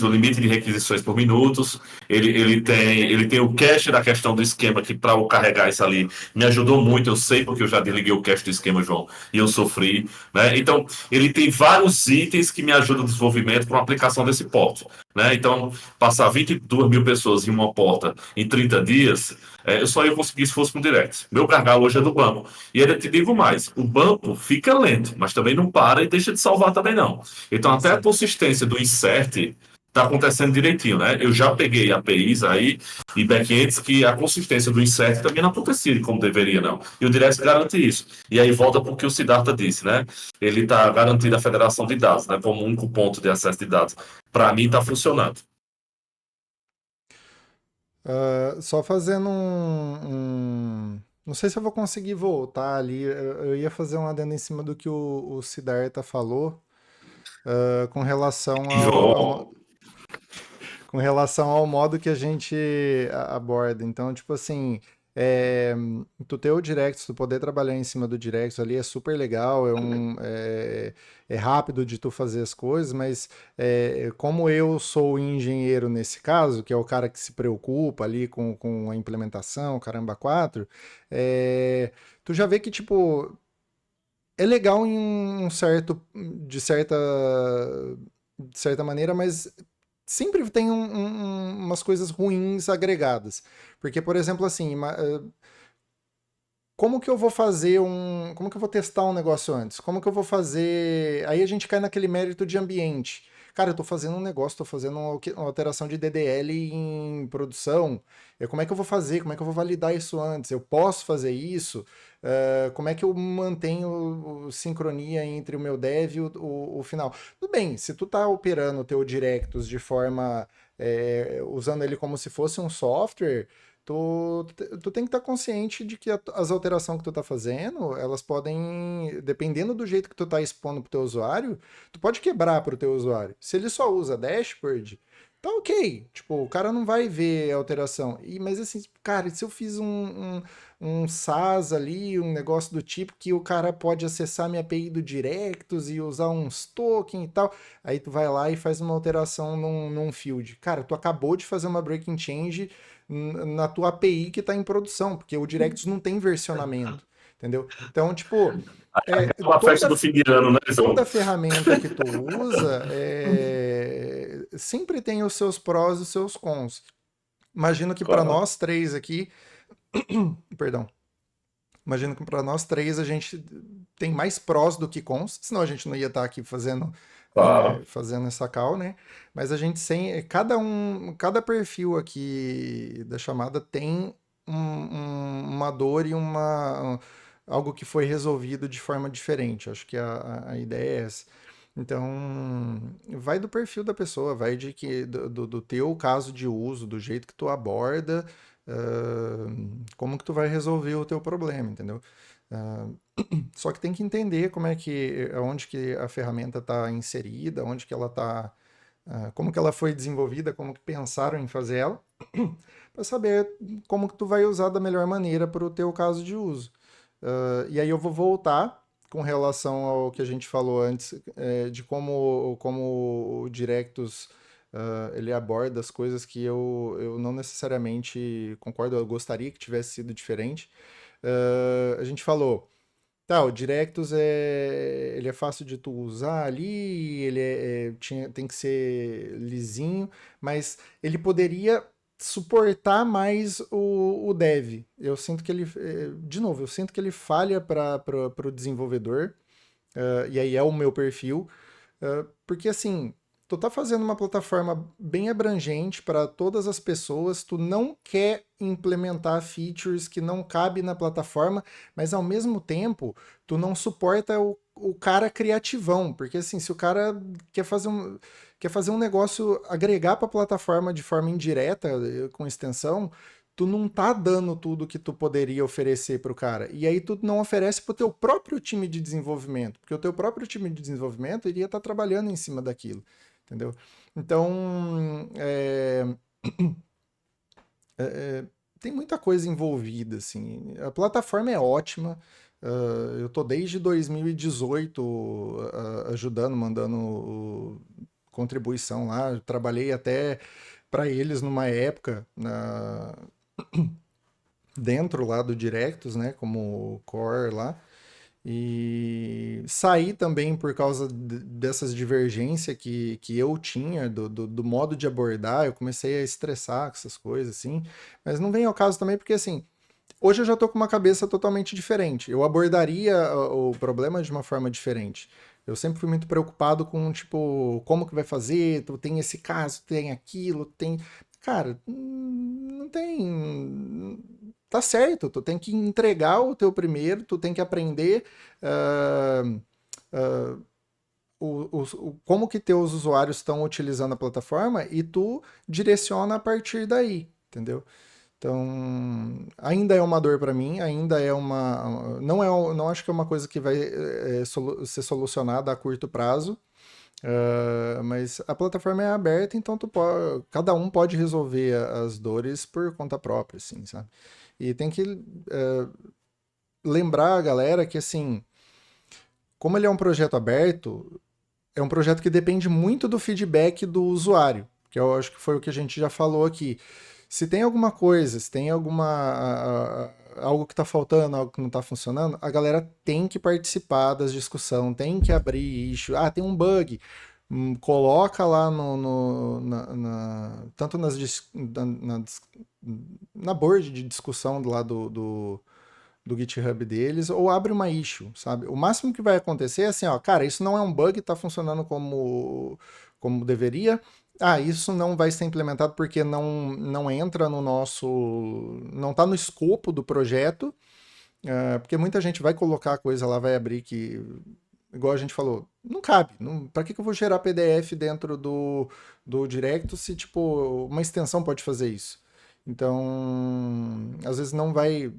o limite de requisições por minutos, ele tem o cache da questão do esquema, que para eu carregar isso ali me ajudou muito, eu sei porque eu já desliguei o cache do esquema, João, e eu sofri, né? Então, ele tem vários itens que me ajudam no desenvolvimento para a aplicação desse porto, né? Então, passar 22 mil pessoas em uma porta em 30 dias, eu só ia conseguir se fosse com Direct. Meu gargalo hoje é do banco. E ainda te digo mais, o banco fica lento, mas também não para e deixa de salvar também não. Então, até a sim. consistência do insert está acontecendo direitinho, né? Eu já peguei APIs aí e backends que a consistência do insert também não acontecia como deveria, não. E o Direct garante isso. E aí volta para o que o Siddhartha disse, né? Ele está garantindo a federação de dados, né? Como único ponto de acesso de dados. Para mim, está funcionando. Só fazendo Não sei se eu vou conseguir voltar ali. Eu ia fazer um adendo em cima do que o Siddhartha falou, com relação E, João, com relação ao modo que a gente aborda. Então, tipo assim, é, tu ter o Direct, tu poder trabalhar em cima do Direct ali é super legal, é rápido de tu fazer as coisas, mas como eu sou o engenheiro nesse caso, que é o cara que se preocupa ali com a implementação, caramba, quatro, tu já vê que, tipo, é legal em de certa maneira, mas sempre tem umas coisas ruins agregadas. Porque, por exemplo, assim, como que eu vou fazer como que eu vou testar um negócio antes? Como que eu vou fazer. Aí a gente cai naquele mérito de ambiente. Cara, eu tô fazendo um negócio, tô fazendo uma alteração de DDL em produção. Como é que eu vou fazer? Como é que eu vou validar isso antes? Eu posso fazer isso? Como é que eu mantenho sincronia entre o meu dev e o final? Tudo bem, se tu tá operando o teu Directus de forma, usando ele como se fosse um software, tu tem que estar consciente de que as alterações que tu tá fazendo, elas podem, dependendo do jeito que tu tá expondo pro teu usuário, tu pode quebrar pro teu usuário. Se ele só usa dashboard, tá ok. Tipo, o cara não vai ver a alteração. Mas assim, cara, se eu fiz um SaaS ali, um negócio do tipo que o cara pode acessar minha API do Directus e usar uns token e tal, aí tu vai lá e faz uma alteração num field. Cara, tu acabou de fazer uma breaking change na tua API que está em produção, porque o Directus não tem versionamento, entendeu? Então, tipo, aquela festa toda, do fim de ano, né, João? toda ferramenta que tu usa sempre tem os seus prós e os seus cons. Imagino que para Claro. nós três aqui, perdão, Imagino que para nós três a gente tem mais prós do que cons, senão a gente não ia estar aqui Claro. fazendo essa call, né? Mas a gente sem cada perfil aqui da chamada tem uma dor e algo que foi resolvido de forma diferente. Acho que a ideia é essa. Então, vai do perfil da pessoa, vai do teu caso de uso, do jeito que tu aborda, como que tu vai resolver o teu problema, entendeu? Ah, só que tem que entender onde que a ferramenta está inserida, onde que ela está, como que ela foi desenvolvida, como que pensaram em fazer ela, para saber como que tu vai usar da melhor maneira para o teu caso de uso. E aí eu vou voltar com relação ao que a gente falou antes, de como o Directus ele aborda as coisas que eu não necessariamente concordo, eu gostaria que tivesse sido diferente. A gente falou, tá, o Directus ele é fácil de tu usar ali, tem que ser lisinho, mas ele poderia suportar mais o dev. Eu sinto que de novo, eu sinto que ele falha para o desenvolvedor, e aí é o meu perfil, porque assim, tu tá fazendo uma plataforma bem abrangente para todas as pessoas, tu não quer implementar features que não cabem na plataforma, mas ao mesmo tempo, tu não suporta o cara criativão, porque assim, se o cara quer fazer um negócio, agregar para a plataforma de forma indireta, com extensão, tu não tá dando tudo que tu poderia oferecer para o cara. E aí tu não oferece para o teu próprio time de desenvolvimento, porque o teu próprio time de desenvolvimento iria estar trabalhando em cima daquilo, entendeu? Então, tem muita coisa envolvida, assim. A plataforma é ótima. Eu tô desde 2018 ajudando, mandando contribuição lá. Eu trabalhei até para eles numa época dentro lá do Directus, né, como core lá. E saí também por causa dessas divergências que eu tinha, do modo de abordar, eu comecei a estressar com essas coisas, assim. Mas não vem ao caso também, porque assim, hoje eu já tô com uma cabeça totalmente diferente. Eu abordaria o problema de uma forma diferente. Eu sempre fui muito preocupado com, tipo, como que vai fazer, tu tem esse caso, tem aquilo, tem. Cara, não tem. Tá certo, tu tem que entregar o teu primeiro, tu tem que aprender ah, ah, como que teus usuários estão utilizando a plataforma e tu direciona a partir daí, entendeu? Então, ainda é uma dor para mim, ainda é uma. Não acho que é uma coisa que vai ser solucionada a curto prazo, mas a plataforma é aberta, então cada um pode resolver as dores por conta própria, assim, sabe? E tem que lembrar a galera que, assim, como ele é um projeto aberto, é um projeto que depende muito do feedback do usuário, que eu acho que foi o que a gente já falou aqui. Se tem alguma coisa, se tem algo que está faltando, algo que não está funcionando, a galera tem que participar das discussões, tem que abrir issue. Ah, tem um bug. Coloca lá tanto na board de discussão lá do GitHub deles, ou abre uma issue, sabe? O máximo que vai acontecer é assim, ó, cara, isso não é um bug, tá funcionando como deveria. Ah, isso não vai ser implementado porque não entra no nosso. Não tá no escopo do projeto, porque muita gente vai colocar a coisa lá, vai abrir que. Igual a gente falou, não cabe. Para que eu vou gerar PDF dentro do Directo se, tipo, uma extensão pode fazer isso? Então, às vezes não vai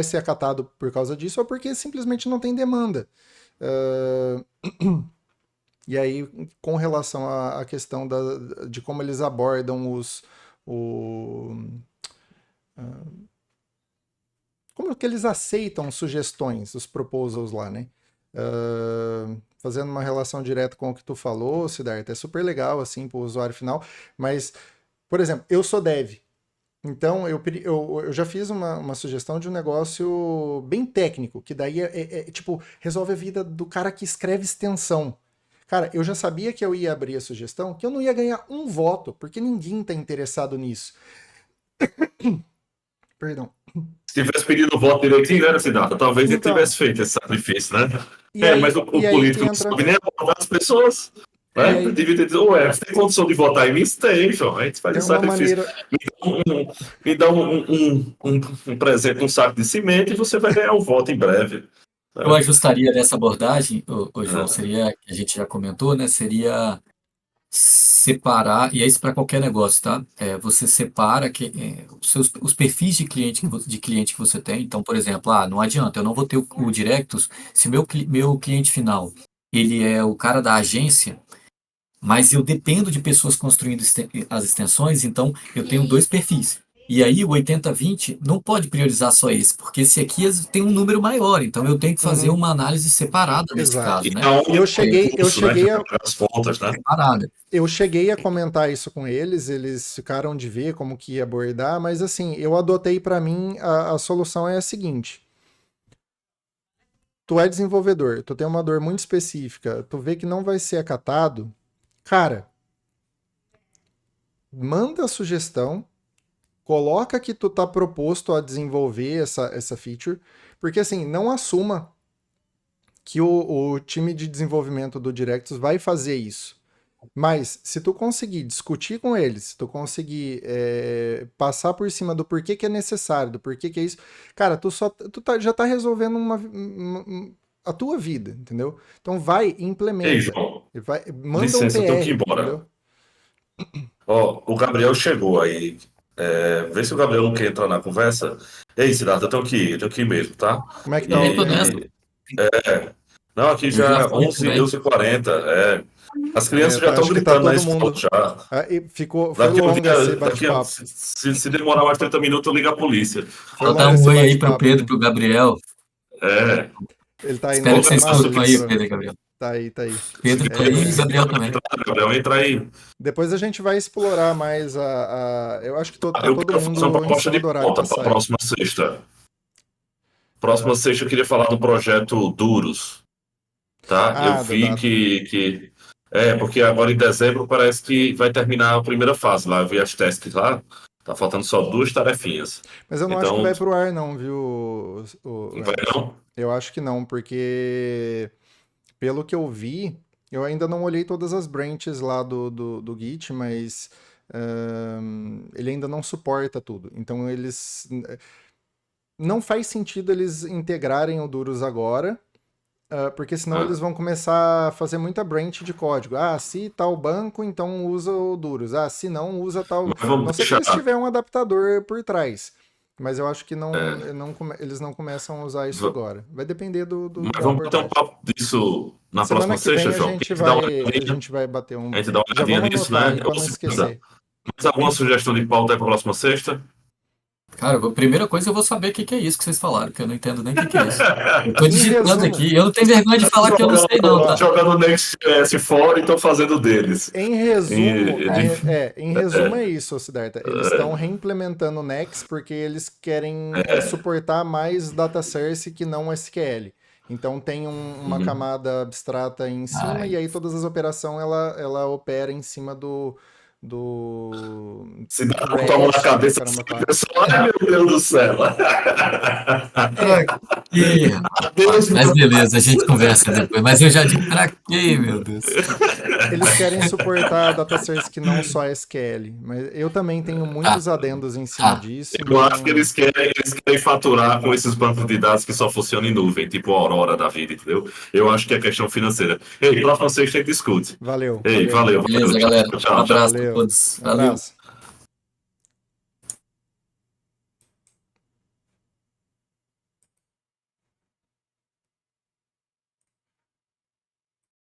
ser acatado por causa disso ou porque simplesmente não tem demanda. Uh, e aí, com relação à questão de como eles abordam como que eles aceitam sugestões, os proposals lá, né? Fazendo uma relação direta com o que tu falou, Siddhartha, é super legal, assim, para o usuário final, mas, por exemplo, eu sou dev, então, eu já fiz uma sugestão de um negócio bem técnico, que daí tipo, resolve a vida do cara que escreve extensão. Cara, eu já sabia que eu ia abrir a sugestão, que eu não ia ganhar um voto, porque ninguém tá interessado nisso. Perdão. Se tivesse pedido o voto direitinho, era Siddhartha, talvez ele Então, tivesse feito esse sacrifício, né? e aí, Mas o e aí político que não entra. sabe nem abordar as pessoas. E Né? aí Devia ter dito, ué, você tem condição de votar em mim? Tem, João. A gente faz tem esse uma sacrifício. maneira. Me dá um presente, um saco de cimento e você vai ganhar o voto em breve. Eu Né? ajustaria nessa abordagem, João, É. seria, que a gente já comentou, né? Seria separar, e é isso para qualquer negócio, tá? Você separa os perfis de cliente que você tem. Então, por exemplo, não adianta, eu não vou ter o Directus se meu cliente final ele é o cara da agência, mas eu dependo de pessoas construindo as extensões, então eu tenho dois perfis. E aí o 80/20 não pode priorizar só esse, porque esse aqui tem um número maior, então eu tenho que fazer Uhum, uma análise separada nesse exato. caso, E né? aonde Eu está o cheguei, eu curso, né? cheguei Que a, pagar as contas, né? Separada. eu cheguei a comentar isso com eles ficaram de ver como que ia abordar, mas assim, eu adotei para mim a solução é a seguinte. Tu é desenvolvedor, tu tem uma dor muito específica, tu vê que não vai ser acatado, cara, manda a sugestão, coloca que tu tá proposto a desenvolver essa feature, porque assim, não assuma que o time de desenvolvimento do Directus vai fazer isso. Mas se tu conseguir discutir com eles, se tu conseguir passar por cima do porquê que é necessário, do porquê que é isso, cara, já tá resolvendo a tua vida, entendeu? Então vai, Ei, implementa. João, Manda um licença, eu tenho que ir PR, embora. entendeu? Ó, o Gabriel chegou aí. Vê se o Gabriel não quer entrar na conversa. Ei, Siddhartha, eu tenho que ir mesmo, tá? Como é que tá o Também tô nessa. tempo? E. Não, aqui Eu já já é fui 11, também. 11h40. As crianças já estão Acho que tá gritando na todo escola mundo. já. Foi Daqui, longa esse daqui, bate-papo. se demorar mais 30 minutos, eu ligo a polícia. Foi Só dá longo um esse oi aí pro bate-papo Pedro, aqui. pro Gabriel. É. Ele tá aí Espero na que vocês Abraço, chamada, estejam aí, Pedro? Pedro e Gabriel. Tá aí, tá aí. Pedro tá aí e É, Gabriel também. Gabriel, entra aí. depois a gente vai explorar mais eu acho que tá Eu todo quero fazer uma mundo em proposta cima de do horário pauta pra para a sair. próxima sexta. Próxima sexta eu queria falar do projeto Duros, tá? Eu Ah, vi que porque agora em dezembro parece que vai terminar a primeira fase lá. Eu vi as tasks lá, tá faltando só 2 tarefinhas. mas eu não acho que Então, vai pro ar não, viu, não o vai Emerson? não? Eu acho que não, porque pelo que eu vi, eu ainda não olhei todas as branches lá do Git, mas ele ainda não suporta tudo. Então não faz sentido eles integrarem o Durus agora, porque senão Ah, eles vão começar a fazer muita branch de código. Ah, se tal banco, então usa o Durus. Ah, se não, usa tal. mas vamos Não sei que deixar. eles tiverem um adaptador por trás. Mas eu acho que é, eles não começam a usar isso va- agora. Vai depender mas da vamos bater um abordagem. papo disso na Semana próxima que sexta, vem João? Que a gente dá uma a olhadinha, gente vai bater um. a gente dá uma Já olhadinha vamos nisso, anotar né? aí para não esquecer. Mais alguma sugestão de pauta aí para a próxima sexta? Cara, a primeira coisa eu vou saber o que que é isso que vocês falaram, que eu não entendo nem o que que é isso. Eu tô Em digitando resumo, aqui, eu não tenho vergonha de falar que eu não sei não, tá? Jogando Next.js fora e estão fazendo deles. em resumo é isso, Siddhartha. Eles estão reimplementando o Next porque eles querem suportar mais data source que não SQL. Então tem uma Uhum. camada abstrata em cima e Ai, aí todas as operações ela opera em cima do Se dá com a mão na REST, o cabeça, caramba a 4. pessoa, ai meu Deus do céu. É, pra quê, rapaz? Deus Mas meu beleza, a Deus. gente conversa depois. Mas eu já digo pra quê, meu Deus? eles querem suportar data source que não só SQL, mas eu também tenho Tá, muitos adendos em cima tá. disso, Eu acho que então eles querem faturar com esses bancos de dados que só funcionam em nuvem, tipo a Aurora da vida, entendeu? Eu acho que é questão financeira. Ei, próxima sexta a gente discute. valeu, Ei, valeu, valeu. Beleza, Tchau, galera. Um tchau, tchau. abraço a valeu. todos. Valeu. Abraço.